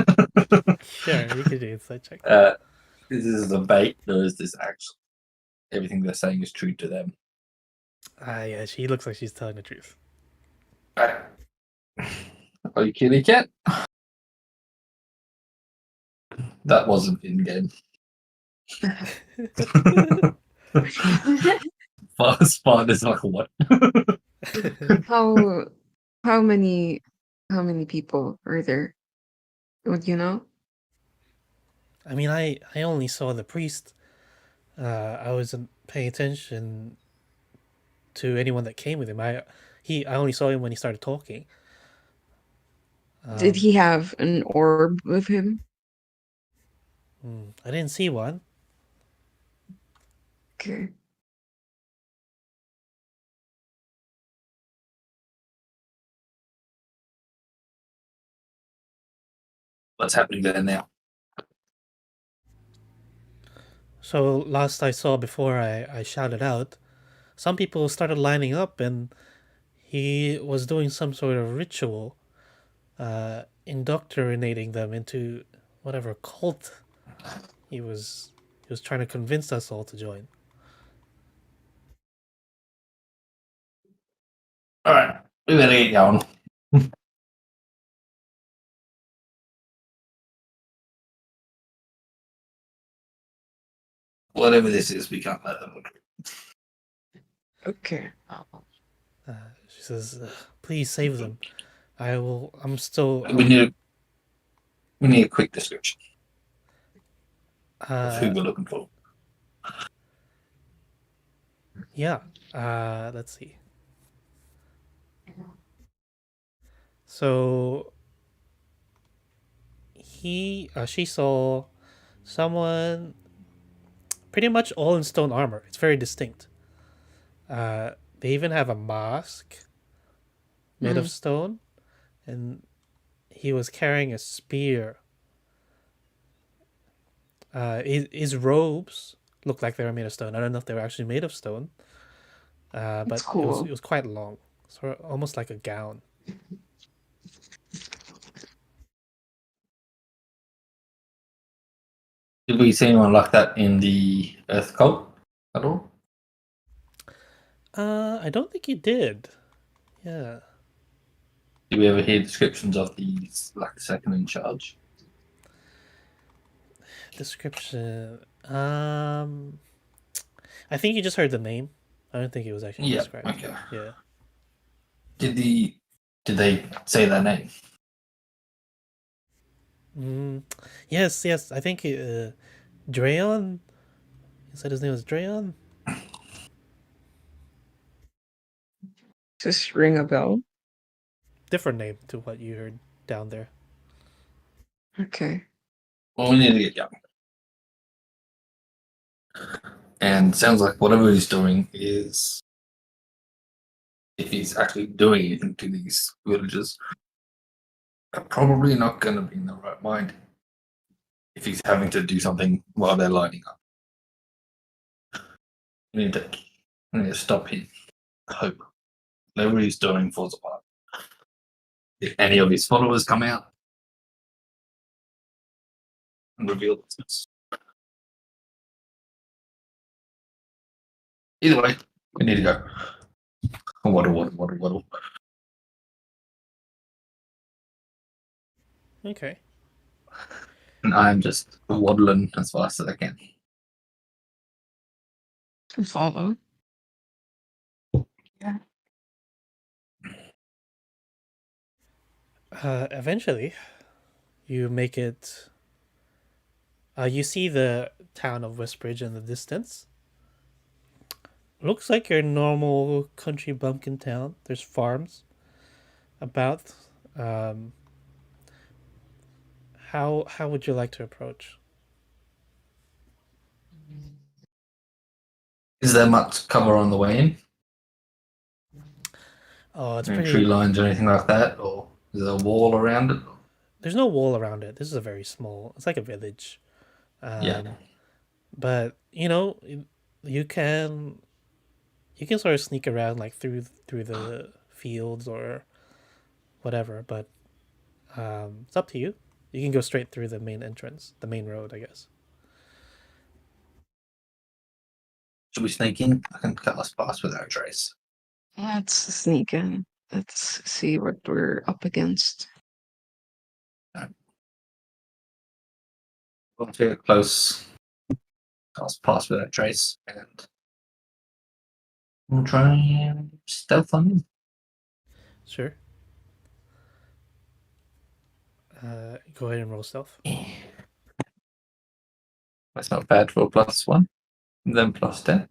Sure, you can do inside check. This is a bait, or is this actually everything they're saying is true to them? Yeah, she looks like she's telling the truth. Are you kidding, cat? That wasn't in game. Spawn is like what? How how many people are there? Would you know? I mean, I only saw the priest. I wasn't paying attention to anyone that came with him. I only saw him when he started talking. Did he have an orb with him? I didn't see one. Okay. What's happening there now? So last I saw before I shouted out, some people started lining up and he was doing some sort of ritual, indoctrinating them into whatever cult he was trying to convince us all to join. All right, we better get going. Whatever this is, we can't let them. Okay. She says, "Please save them. I will. I'm still." We need a quick description of who we're looking for. Yeah. Let's see. So she saw someone pretty much all in stone armor. It's very distinct. They even have a mask made of stone, and he was carrying a spear. His robes looked like they were made of stone. I don't know if they were actually made of stone, but That's cool. it was quite long, sort of almost like a gown. Did we see anyone like that in the Earth cult at all? I don't think he did. Yeah. Did we ever hear descriptions of the like second in charge? Description. I think you just heard the name. I don't think it was actually Yeah. described. Okay. Yeah. Did they say their name? Yes, yes. I think Drayon. He said his name was Drayon. Just ring a bell. Different name to what you heard down there. Okay. Well, we need to get young. And sounds like whatever he's doing is, if he's actually doing anything to these villages, probably not going to be in the right mind. If he's having to do something while they're lining up, we need to stop him. Hope whatever he's doing falls apart. If any of his followers come out and reveal this. Either way, we need to go. Waddle. Okay. And I'm just waddling as fast as I can. Follow. Eventually, you make it. You see the town of Westbridge in the distance. Looks like your normal country bumpkin town. There's farms about. How would you like to approach? Is there much cover on the way in? Oh, it's Any pretty. tree lines or anything like that? Or is there a wall around it? There's no wall around it. This is a very small. It's like a village. Yeah. But you can sort of sneak around like through the fields or whatever. But it's up to you. You can go straight through the main entrance, the main road, I guess. Should we sneak in? I can cut us past without a trace. Let's sneak in. Let's see what we're up against. We'll take it close. Cut us past without a trace. And we'll try and stealth on him. Sure. Go ahead and roll stealth. That's not bad for a +1. And then +10.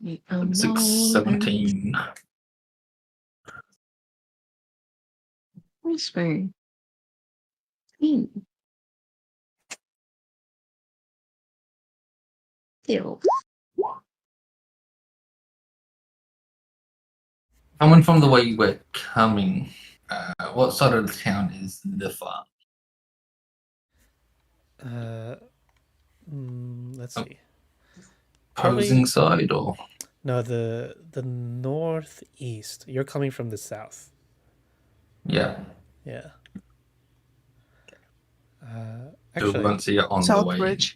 We 6, 17. Whispering. Ew. Coming from the way we're coming, what side of the town is the farm? Let's Oh. see. Probably- Opposing side or? No, the northeast. You're coming from the south. Yeah. Yeah. So we Actually, won't see it on the way. Southbridge.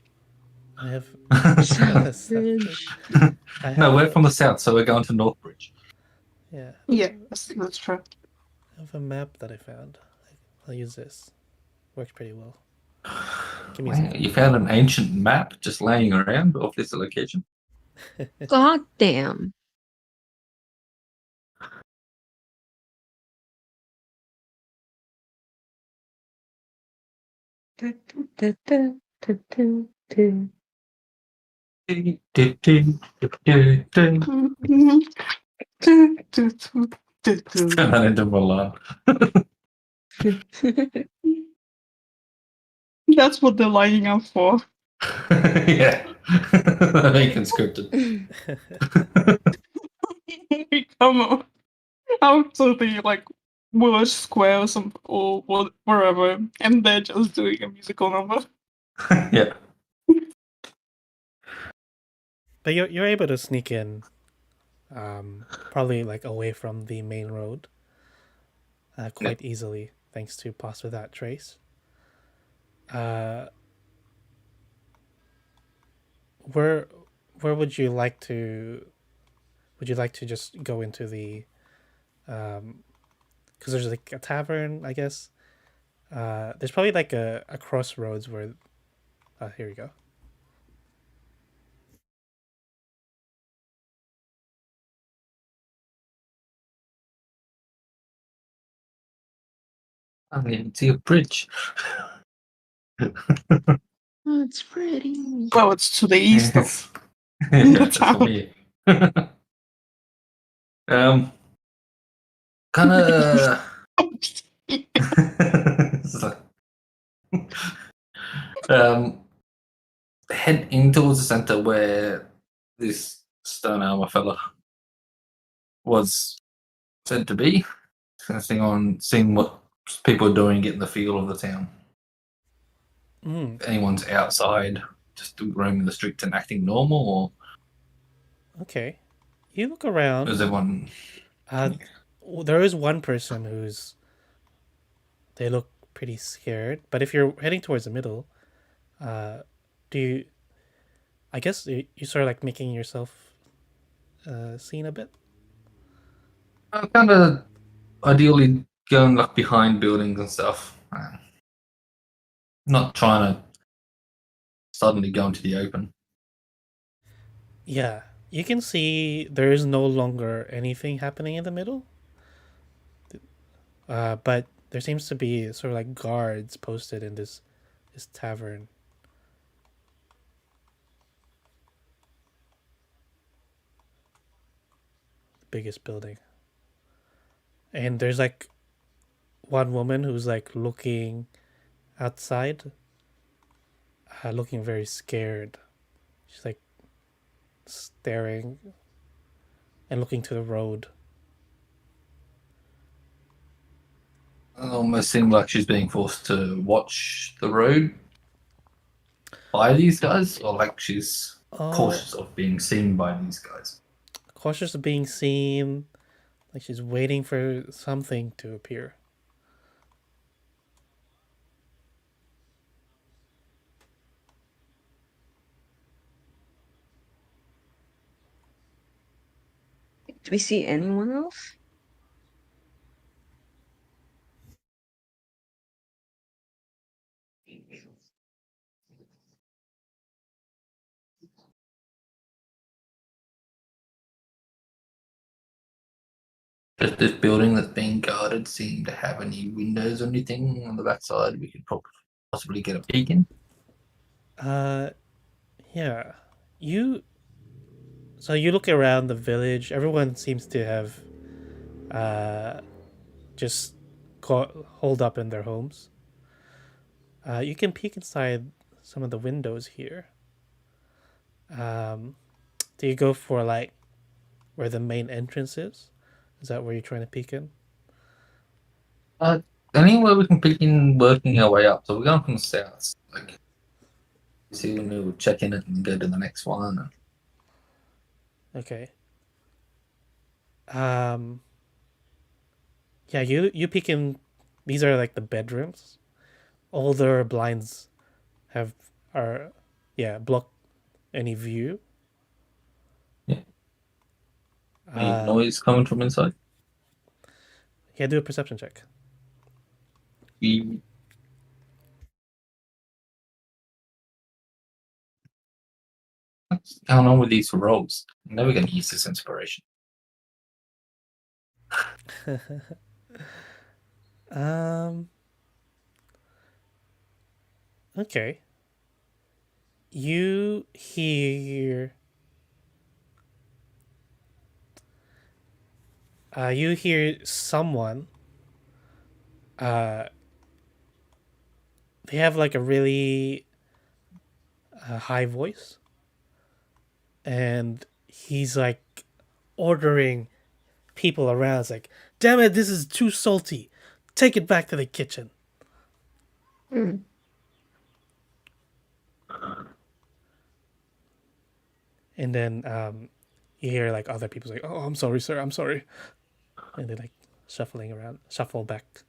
I have. Southbridge. I have, No, we're from the south, so we're going to Northbridge. Yeah, Yeah, that's true. I have a map that I found. I'll use this. Works pretty well. Give me a Wow, second. you found an ancient map just laying around of this location? God damn. Turn that into Milan. That's what they're lining up for. Yeah. Making scripted. Come on. Out to the village square or wherever, and they're just doing a musical number. Yeah. But you're able to sneak in, probably like away from the main road, quite easily thanks to Pass Without Trace. Where would you like to? Would you like to just go into the? Because there's like a tavern, I guess. There's probably like a crossroads where Here we go. I don't even see a bridge. Oh, it's pretty. Well, it's to the east of. That's for me. Kind of. Head towards the center where this stone armor fella was said to be. Focusing on seeing what people are doing, getting the feel of the town. Mm, If anyone's outside, just roaming the streets and acting normal, okay. You look or around. is everyone? There is one person who's. They look pretty scared. But if you're heading towards the middle, do you? I guess you sort of like making yourself seen a bit. Kind of ideally going like behind buildings and stuff. Not trying to suddenly go into the open. Yeah, you can see there is no longer anything happening in the middle. But there seems to be sort of like guards posted in this tavern. Biggest building. And there's like one woman who's like looking outside, looking very scared. She's like staring and looking to the road. It almost seemed like she's being forced to watch the road by these guys, or like she's cautious of being seen by these guys. Cautious of being seen, like she's waiting for something to appear. Do we see anyone else? Does this building that's being guarded seem to have any windows or anything on the backside we could possibly get a peek in? Yeah. So you look around the village, everyone seems to have just holed up in their homes. You can peek inside some of the windows here. Do you go for like where the main entrance is? Is that where you're trying to peek in? Anywhere we can peek in, working our way up. So we're going from the south. Like, see when we would check in it and go to the next one. Okay. Yeah, you peek in. These are like the bedrooms. All their blinds are block any view. Yeah. Any noise coming from inside? Yeah, do a perception check. We What's going on with these rolls? I'm never going to use this inspiration. Okay. You hear someone they have like a really high voice, and he's like ordering people around. It's like, damn it, this is too salty, take it back to the kitchen. Mm. And then you hear like other people like, oh, I'm sorry, sir, I'm sorry, and they like shuffle back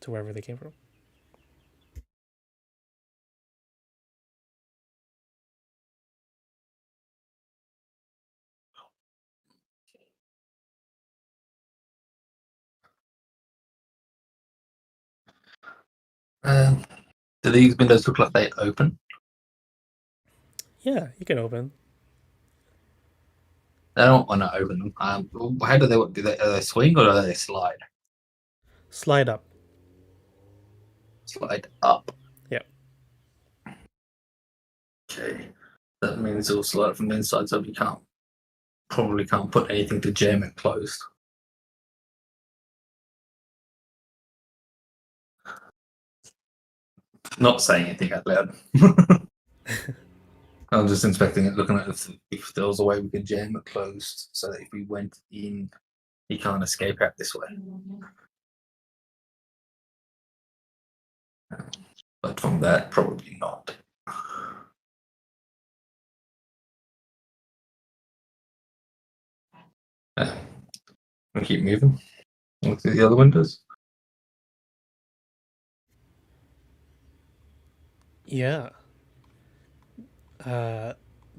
to wherever they came from. Do these windows look like they open? Yeah, you can open. I don't want to open them. How do they work? Do they swing or do they slide? Slide up. Slide up. Yep. Okay. That means it'll slide from the inside, so you probably can't put anything to jam it closed. Not saying anything out loud. I was just inspecting it, looking at if there was a way we could jam it closed, so that if we went in, he can't escape out this way. But from that, probably not. We keep moving. Look through the other windows. Yeah.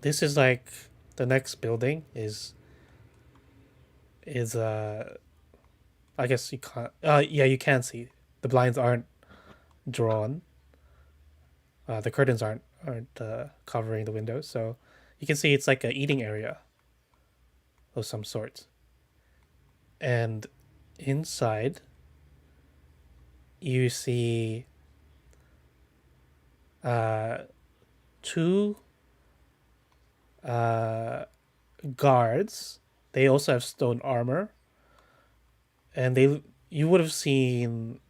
This is like the next building is I guess you can't. Yeah, you can see the blinds aren't drawn. The curtains aren't covering the windows, so you can see it's like a eating area of some sort. And inside, you see two guards. They also have stone armor, and you would have seen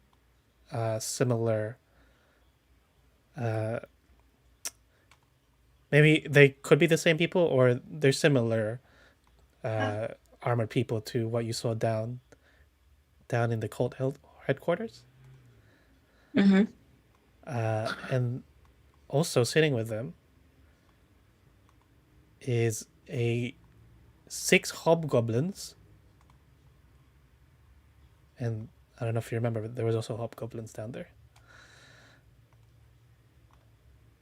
similar. Maybe they could be the same people, or they're similar armored people to what you saw down in the cult headquarters. Mm-hmm. And also sitting with them is 6 hobgoblins. And I don't know if you remember, but there was also hobgoblins down there.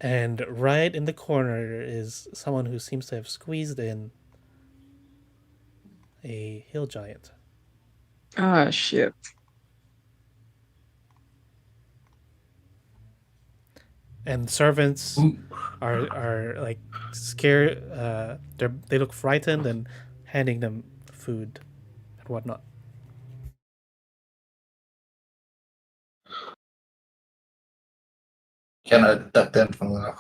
And right in the corner is someone who seems to have squeezed in a hill giant. Ah, shit. And servants Ooh. are like scared. They look frightened and handing them food and whatnot. Can I duck down from the?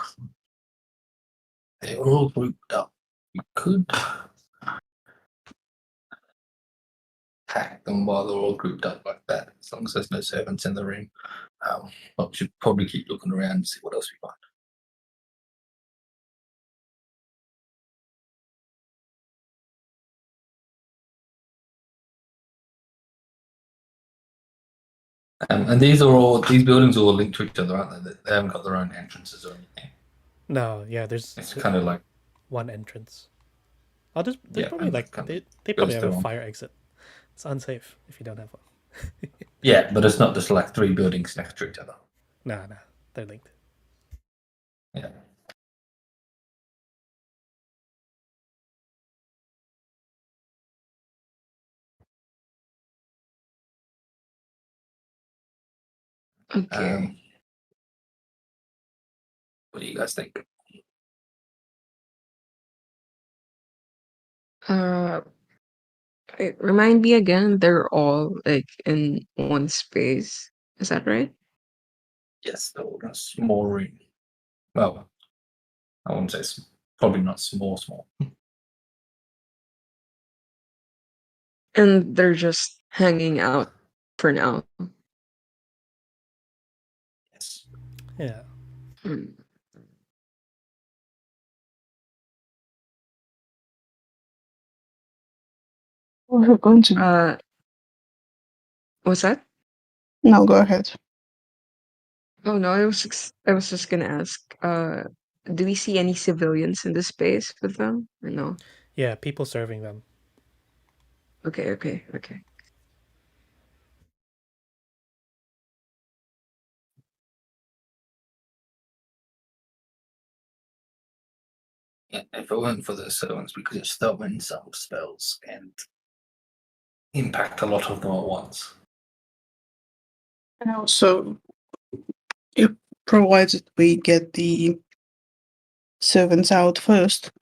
They're all grouped up. You could hack them while they're all grouped up like that, as long as there's no servants in the room. But we should probably keep looking around and see what else we find. And these buildings are all linked to each other, aren't they? They haven't got their own entrances or anything. No, yeah, there's It's kind of like one entrance. Oh, there's Yeah, probably and like kind of they probably goes have a through 'em. fire exit. It's unsafe if you don't have one. yeah, but it's not just like 3 buildings next to each other. Nah, they're linked. Yeah. Okay. What do you guys think? Remind me again, they're all like in one space. Is that right? Yes, they're all in a small room. Well, I wouldn't say probably not small. And they're just hanging out for now. Yes. Yeah. Hmm. We're going to. What's that? No, go ahead. Oh no, I was just gonna ask. Do we see any civilians in the space with them or no? Yeah, people serving them. Okay. Yeah, if it weren't for the servants, we could just throw in some spells and impact a lot of them at once. And also, it provided we get the servants out first.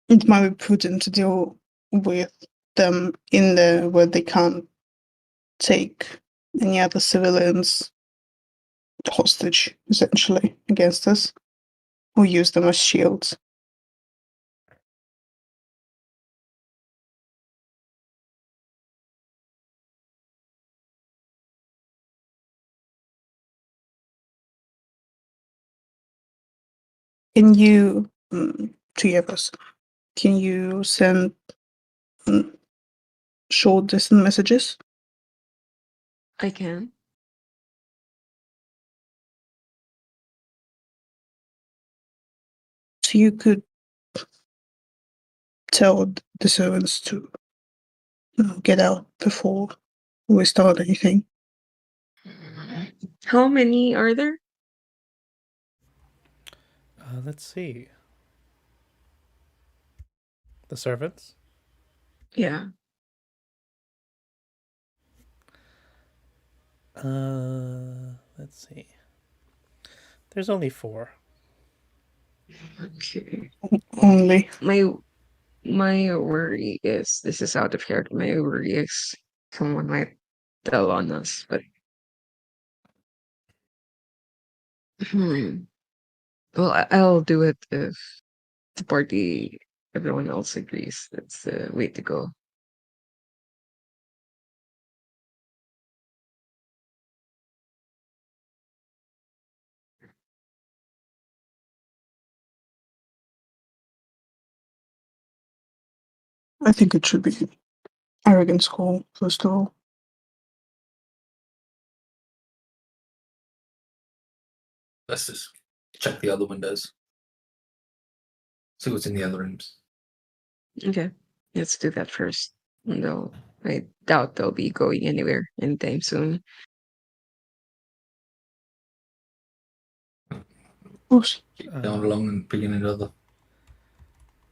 It might be prudent to deal with them in there where they can't take any other civilians hostage, essentially, against us, or use them as shields. Can you, three of us, can you send short distance messages? I can. So you could tell the servants to get out before we start anything. How many are there? Let's see. The servants? Yeah. Let's see. There's only 4. Okay. Only. My worry is this is out of character. My worry is someone might tell on us, but well, I'll do it if the party, everyone else agrees. That's the way to go. I think it should be Arrogant School, first of all. Let's just check the other windows. See what's in the other rooms. Okay, let's do that first. No, I doubt they'll be going anywhere anytime soon. Of course. Keep going along and begin into the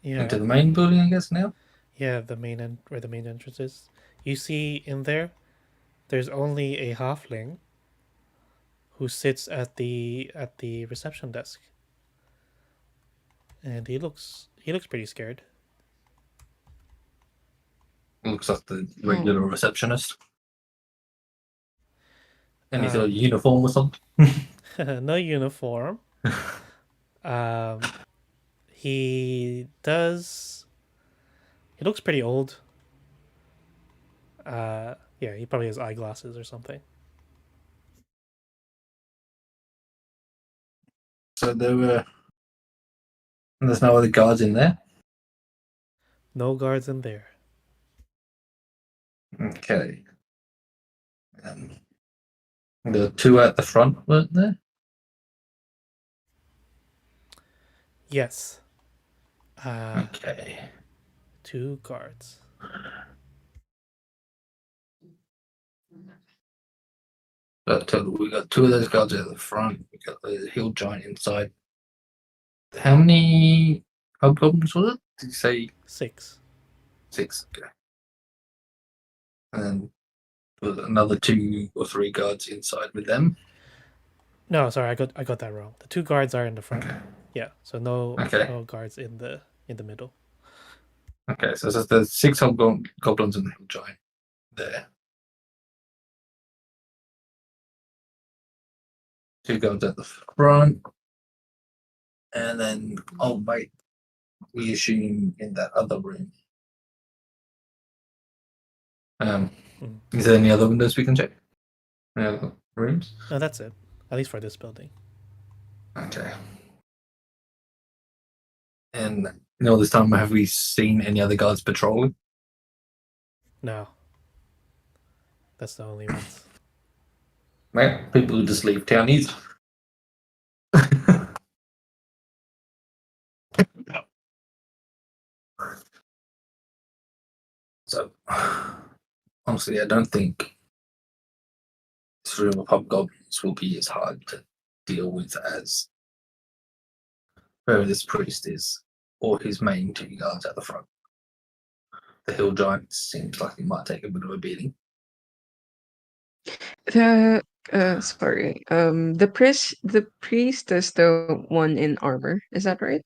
Yeah. into the main building, I guess now. Yeah, where the main entrance is. You see in there's only a halfling who sits at the reception desk, and he looks pretty scared. Looks like the regular receptionist. Any sort of uniform or something? No uniform. He looks pretty old. Yeah, he probably has eyeglasses or something. So there's no other guards in there? No guards in there. Okay. The 2 at the front, weren't there? Yes. Okay. 2 guards. We got 2 of those guards at the front. We got the hill giant inside. How many hobgoblins was it? Did you say 6. 6? Okay. And then there was another 2 or 3 guards inside with them. No, sorry, I got that wrong. The 2 guards are in the front. Okay. Yeah, so no guards in the middle. Okay, so there's 6 hobgoblins and the hill giant there. 2 guards at the front. And then, we assume in that other room. Is there any other windows we can check? Any other rooms? No, that's it. At least for this building. Okay. And this time, have we seen any other guards patrolling? No. That's the only ones. Well, people who just leave town easy. So, honestly, I don't think this room of hobgoblins will be as hard to deal with as whoever this priest is, or his main 2 guards at the front. The hill giant seems like he might take a bit of a beating. The Sorry. The priest is the one in armor. Is that right?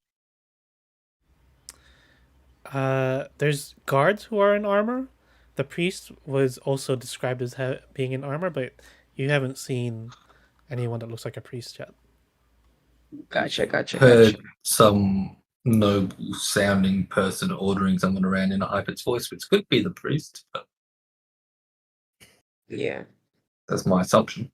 There's guards who are in armor. The priest was also described as being in armor, but you haven't seen anyone that looks like a priest yet. Gotcha. Heard some noble sounding person ordering someone around in a high pitched voice, which could be the priest, but Yeah. that's my assumption.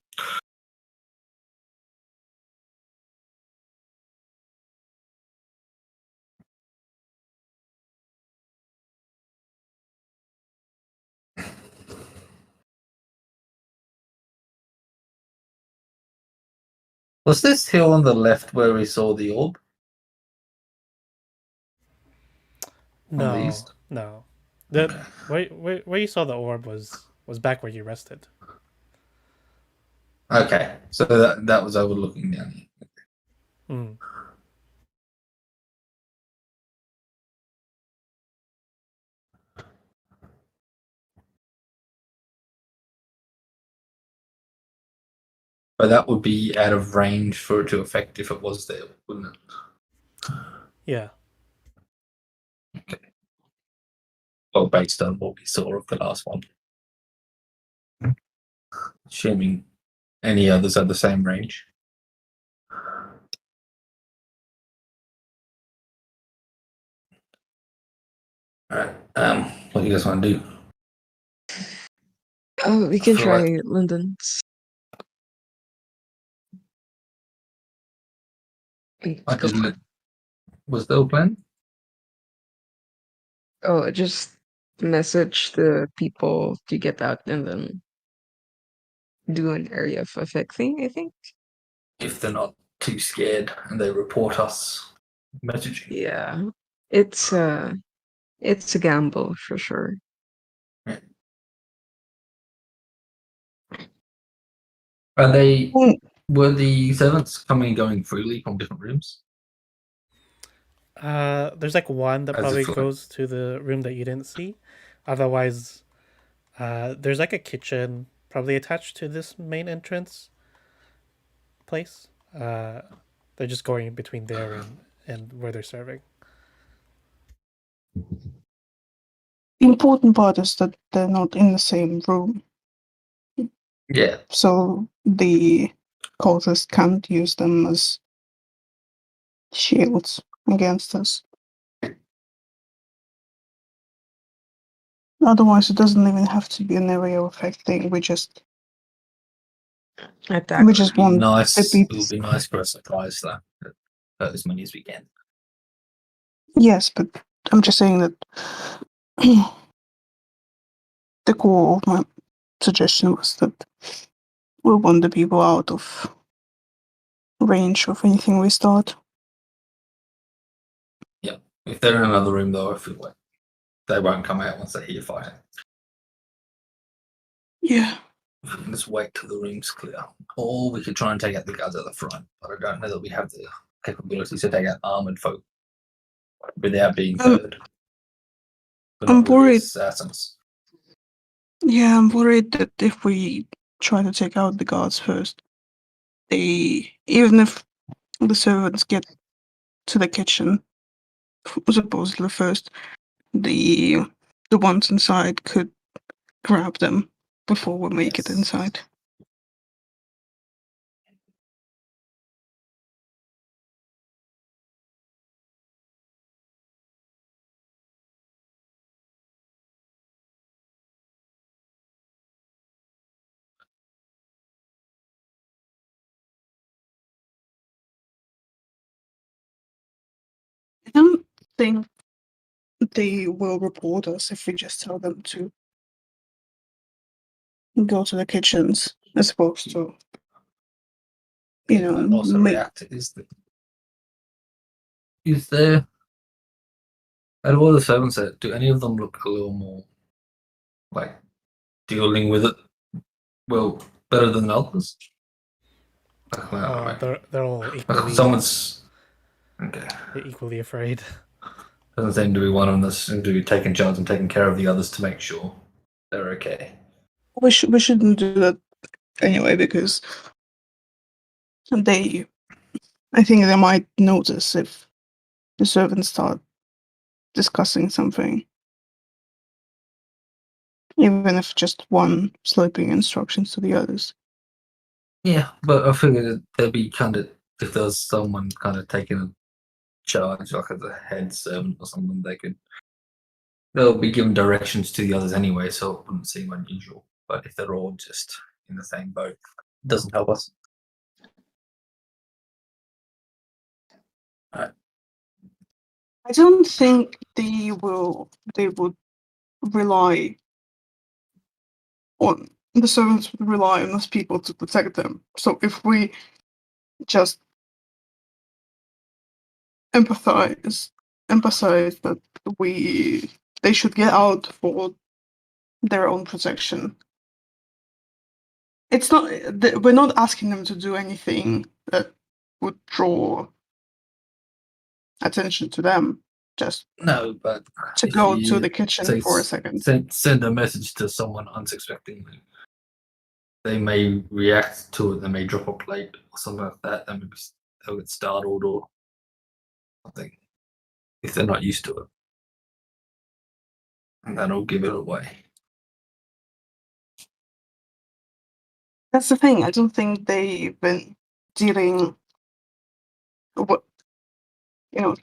Was this hill on the left where we saw the orb? On the No, east? no. The Okay. where you saw the orb was back where you rested. Okay, so that was overlooking down here. Mm. But that would be out of range for it to affect if it was there, wouldn't it? Yeah. Okay. Well, based on what we saw of the last one. Assuming any others are the same range. Alright, what do you guys want to do? Oh, we can feel try like- London's. I just was there a plan? Oh, just message the people to get out and then do an area of effect thing, I think. If they're not too scared and they report us messaging. Yeah. It's a gamble for sure. Are they Mm, were the servants coming and going freely from different rooms? There's like one that As probably if like- goes to the room that you didn't see. Otherwise, there's like a kitchen probably attached to this main entrance place. They're just going between there and where they're serving. The important part is that they're not in the same room, Yeah. so the cultists can't use them as shields against us. Otherwise, it doesn't even have to be an area of effect thing. We just Attack. we just want Nice. the It people. would be nice for a surprise though. Hurt as many as we can. Yes, but I'm just saying that the core of my suggestion was that we want the people out of range of anything we start. If they're in another room though, I feel like they won't come out once they hear fighting. Yeah. We can just wait till the room's clear. Or we could try and take out the guards at the front. But I don't know that we have the capability to take out armored folk without being heard. We're I'm not really worried. assassins. Yeah, I'm worried that if we try to take out the guards first, even if the servants get to the kitchen, supposedly first, the ones inside could grab them before we make it Yes. inside. I don't think they will report us if we just tell them to go to the kitchens as opposed to, Might also make react. Is there out of all the servants there, do any of them look a little more like dealing with it well better than others? Like, They're all like equally someone's okay. they're equally afraid. Doesn't seem to be one of them that seems to be taking charge and taking care of the others to make sure they're okay. we shouldn't do that anyway, because I think they might notice if the servants start discussing something, even if just one slipping instructions to the others. Yeah, but I figured there'd be kind of, if there was someone kind of taking a charge, like as a head servant or something, they'll be given directions to the others anyway, so it wouldn't seem unusual. But if they're all just in the same boat, it doesn't help us. I don't think they would rely on the servants would rely on us people to protect them. So if we just emphasize that they should get out for their own protection. It's not we're not asking them to do anything that would draw attention to them. Just No, but to if go you to the kitchen say for a second. send a message to someone unsuspectingly, they may react to it. They may drop a plate or something like that. They'll get startled or something if they're not used to it, and that'll give it away. That's the thing. I don't think they've been dealing,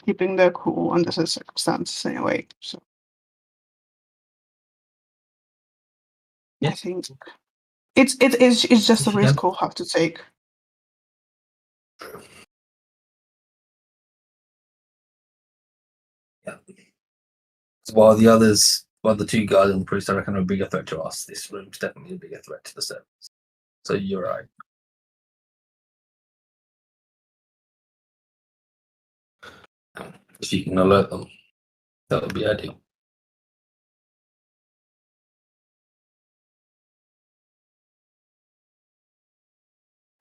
keeping their cool under the circumstances anyway. So Yeah. I think it's just a risk we'll have to take. Yeah. So while the two guys and the priest, I reckon, are a bigger threat to us, this room's definitely a bigger threat to the servants. So you're right. If you can alert them, that would be ideal.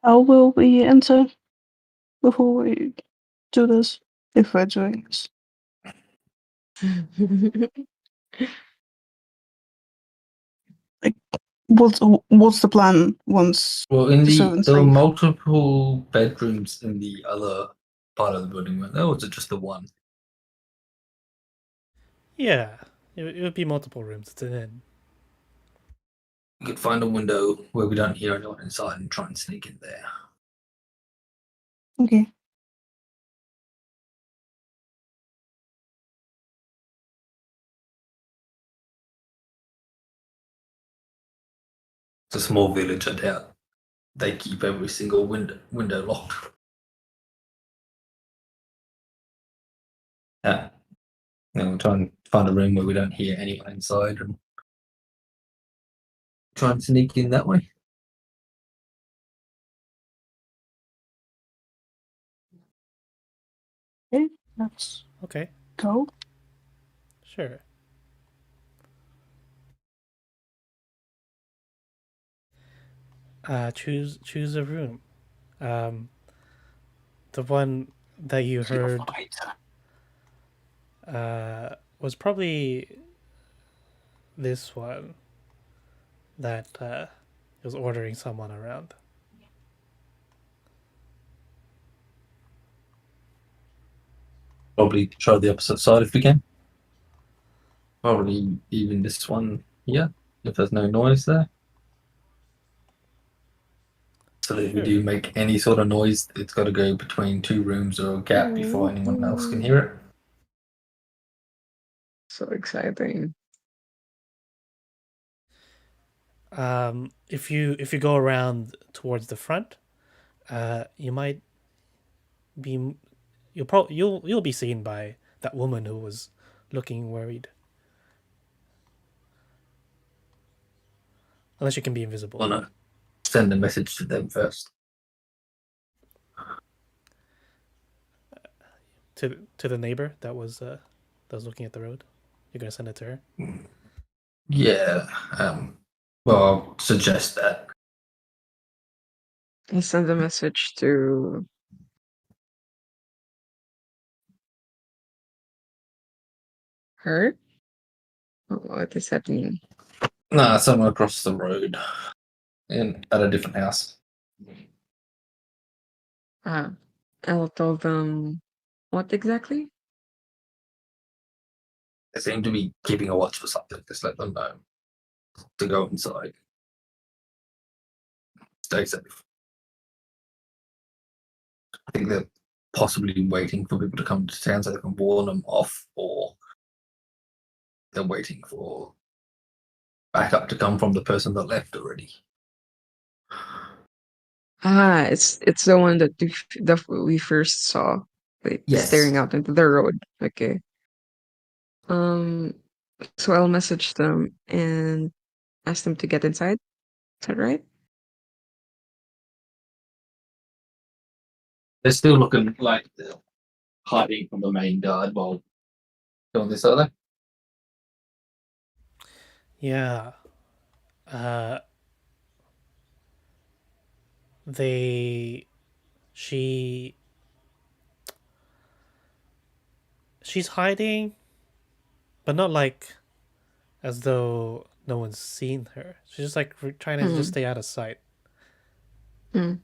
How will we enter before we do this? If we're doing this, what's the plan once? Well, The servants there were leave. multiple bedrooms in the other part of the building, weren't there? Or was it just the one? Yeah, it would be multiple rooms. It's an inn. We could find a window where we don't hear anyone inside and try and sneak in there. Okay. It's a small village, I doubt they keep every single window locked. Yeah. And we'll try and find a room where we don't hear anyone inside and try and sneak in that way. Okay, let's Okay, go. sure. Choose a room. The one that you heard was probably this one that was ordering someone around. Probably try the opposite side if we can. Probably even this one here, if there's no noise there. So that if we do make any sort of noise, it's got to go between two rooms or a gap before anyone else can hear it. So exciting. If you go around towards the front, you might be you'll be seen by that woman who was looking worried. Unless you can be invisible. Well, no. Send a message to them first. To the neighbor that was looking at the road. You're gonna send it to her. Yeah. Well, I'll suggest that. I send a message to her. What does that mean? Nah, someone across the road. and at a different house. I'll tell them what exactly? They seem to be keeping a watch for something. Just let them know to go inside. Stay safe. I think they're possibly waiting for people to come to town so they can warn them off, or they're waiting for backup to come from the person that left already. It's the one that we first saw, like Yes. staring out into the road. Okay. So I'll message them and ask them to get inside. Is that right? They're still looking like they're hiding from the main guard while doing this, are they? Yeah. They. She's hiding, but not like as though no one's seen her. She's just like trying to just stay out of sight. Mm.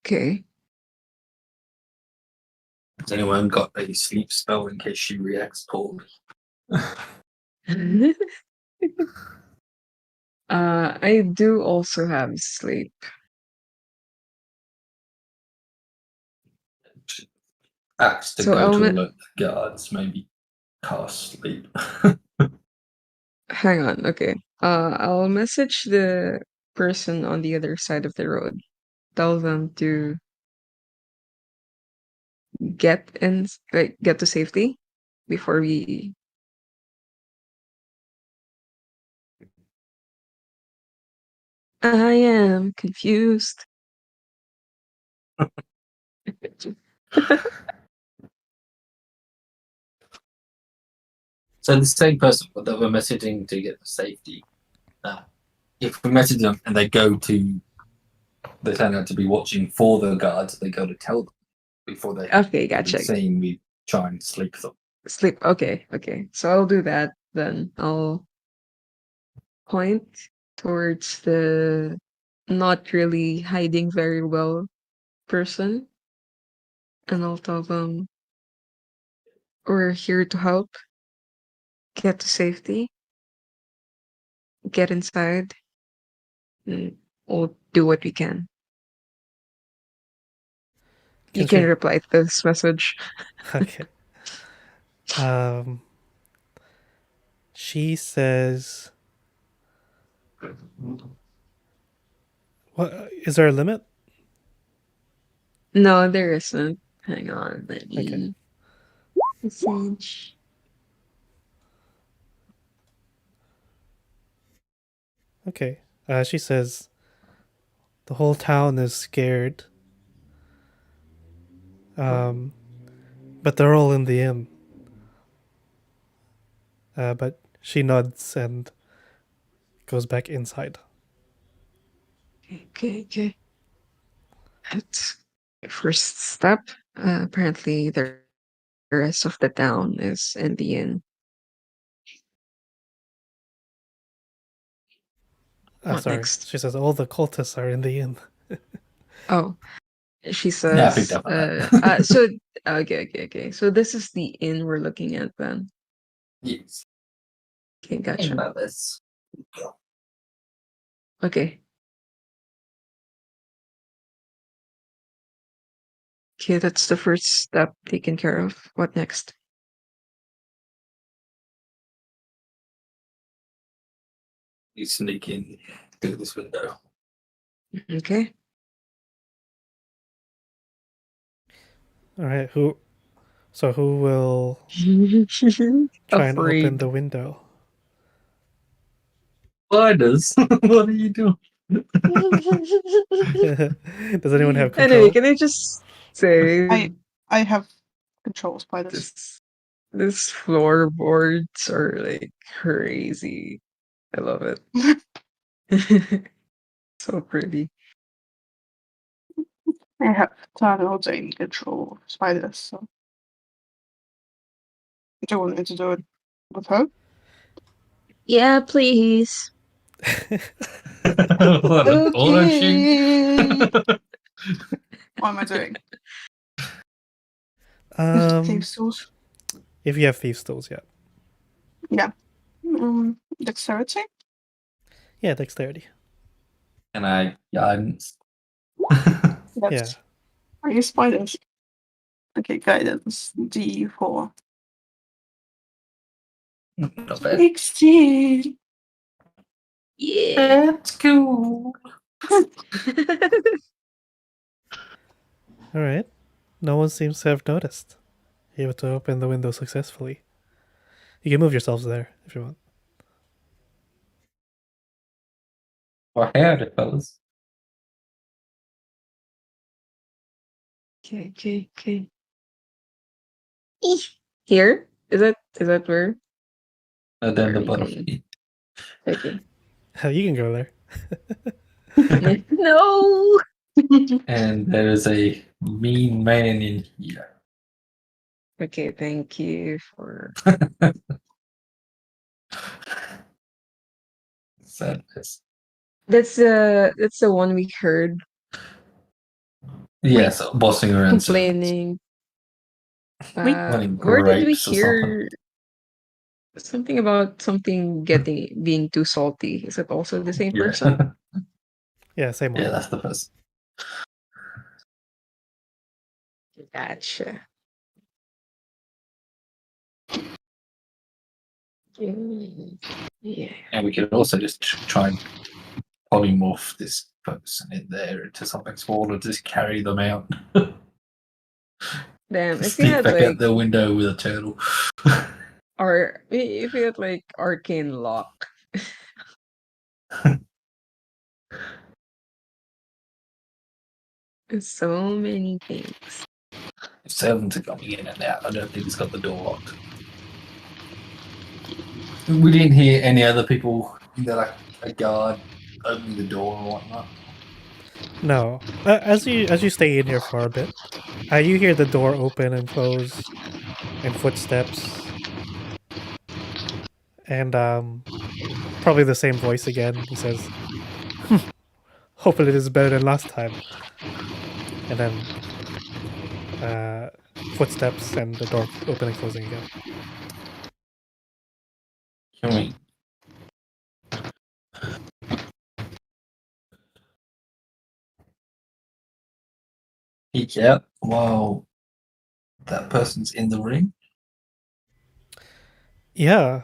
Okay. Has anyone got a sleep spell in case she reacts poorly? I do also have sleep. Acts to So go I'll to ma- alert the guards, maybe cast sleep. Hang on, okay. I'll message the person on the other side of the road. Tell them to get to safety before we. I am confused. So the same person that we're messaging to get the safety. If we message them and they turn out to be watching for the guards, they go to tell them before they Okay, get gotcha. seen. We try and sleep them. Sleep. Okay, okay. So I'll do that then. I'll point towards the not really hiding very well person, and I'll tell them we're here to help. Get to safety. Get inside. And we'll do what we can. You can reply to this message. Okay. She says, "What is there a limit?" No, there isn't. Hang on, let me Okay. message. Okay. She says, "The whole town is scared. But they're all in the inn." But she nods and goes back inside. Okay. That's the first step. Apparently, the rest of the town is in the inn. What Sorry. next? She says, "All the cultists are in the inn." Oh, she Yeah, I picked says. up on that. So okay. So this is the inn we're looking at then. Yes. Okay, gotcha. About this. Okay. Okay, that's the first step taken care of. What next? You sneak in through this window. Okay. All right. Who will try and open Afraid. the window? Spiders. What are you doing? Does anyone have Anyway, control? can I just say I have controls by this. this floorboards are like crazy. I love it. So pretty. I have tunnels and control spiders, so do you want me to do it with her? Yeah, please. What an auto shoot. Okay. What am I doing? Um, Tools. if you have thieves tools, yeah. Yeah. Dexterity? Yeah, dexterity. And I guidance. That's Are you spiders? Okay, guidance. D4. Not bad. 16. Yeah. That's cool. All right. No one seems to have noticed. You're able to open the window successfully. You can move yourselves there if you want. Well, howdy, fellas. Okay. Here? Is that where? And then the Very butterfly. Okay. You can go there. No. And there is a mean man in here. Okay, thank you for Sadness. that's the one we heard Yes, bossing around. complaining. Wanting Where did we grapes or something. hear something about something being too salty? Is it also the same person? Yeah, same one. Yeah, that's the person. Gotcha. Yeah. And we could also just try and polymorph this person in there into something smaller, just carry them out. Damn, if we Sneak had back like out the window with a turtle. if we had like arcane lock. So many things. If servants are coming in and out, I don't think it's got the door locked. We didn't hear any other people, like a guard opening the door or whatnot. No. As you stay in here for a bit, you hear the door open and close, and footsteps, and probably the same voice again. He says, "Hopefully, this is better than last time." And then footsteps and the door open and closing again. Can we? Peek out while that person's in the ring? Yeah.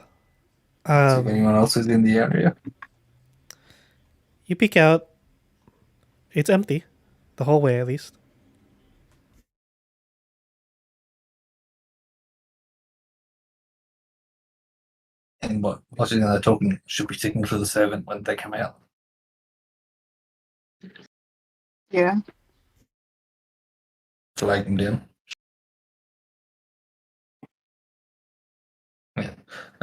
See if anyone else is in the area. You peek out. It's empty. The hallway, at least. And what's it they're talking should be sticking to the servant when they come out. Yeah. Flag them down. Yeah.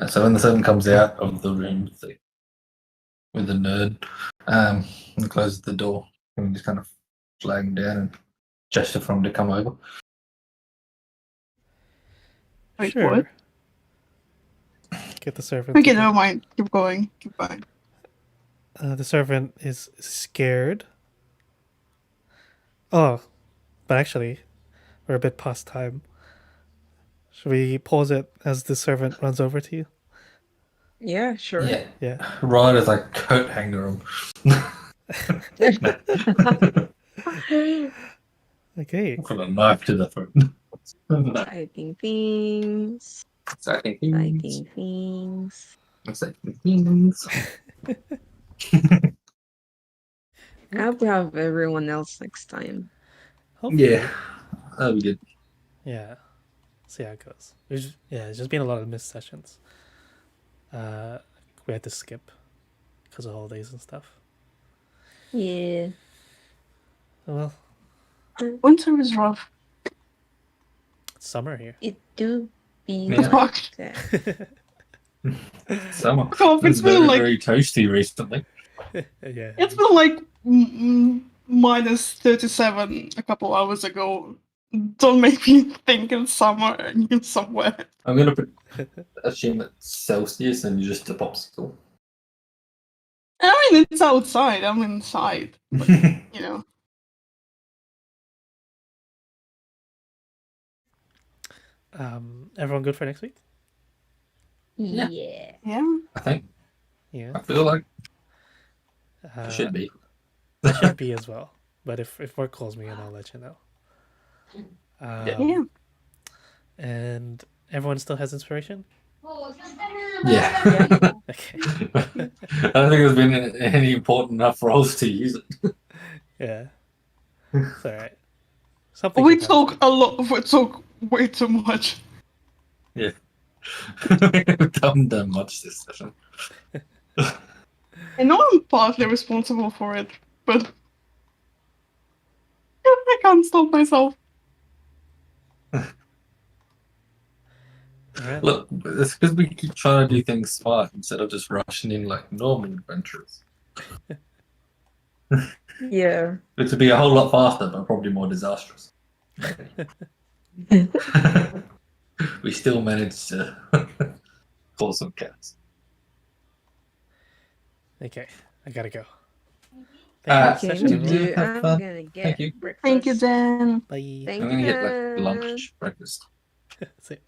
So when the servant comes out of the room with the nerd, and closes the door, and we just kind of flag him down and gesture for him to come over. Wait, Sure. what? Get the servant. Okay, to- never mind. Keep going. Keep going. The servant is scared. Oh, but actually, we're a bit past time. Should we pause it as the servant runs over to you? Yeah, sure. Yeah. Yeah. Right as I coat hanger him. Okay. Put a knife to the throat. Exciting things. Exciting things. Exciting things. Exciting things. I hope we have everyone else next time. Hopefully. Yeah. That'll be good. Yeah. See how it goes. It's just been a lot of missed sessions. We had to skip because of holidays and stuff. Yeah. Oh, well, Winter is rough. it's summer here. It do be Yeah. like that. Summer. Oh, it's been very, like very toasty recently. Yeah. it's been like minus 37 a couple hours ago. Don't make me think in summer and in somewhere. I'm gonna assume it's Celsius and you're just a popsicle. I mean, it's outside. I'm inside. You know. Everyone good for next week? Yeah. Yeah. I think. Yeah. I feel like Uh, it should be. I should be as well. But if work calls me, and I'll let you know. Yeah. And everyone still has inspiration? Yeah. Okay. I don't think there's been any important enough roles to use it. Yeah. It's alright. Something We can happen. talk a lot. We talk way too much. Yeah. We haven't done much this session. I know I'm partly responsible for it, but I can't stop myself. Alright. Look, it's because we keep trying to do things smart instead of just rushing in like normal adventurers. Yeah. Which would be a whole lot faster, but probably more disastrous. We still managed to cause some chaos. Okay. I gotta go. Ah, Thank you. Okay, Session, me everyone. too. Have I'm fun. gonna get Thank you. breakfast. Thank you, Dan. Bye. Thank I'm you, gonna get like Dan. lunch, breakfast. That's it.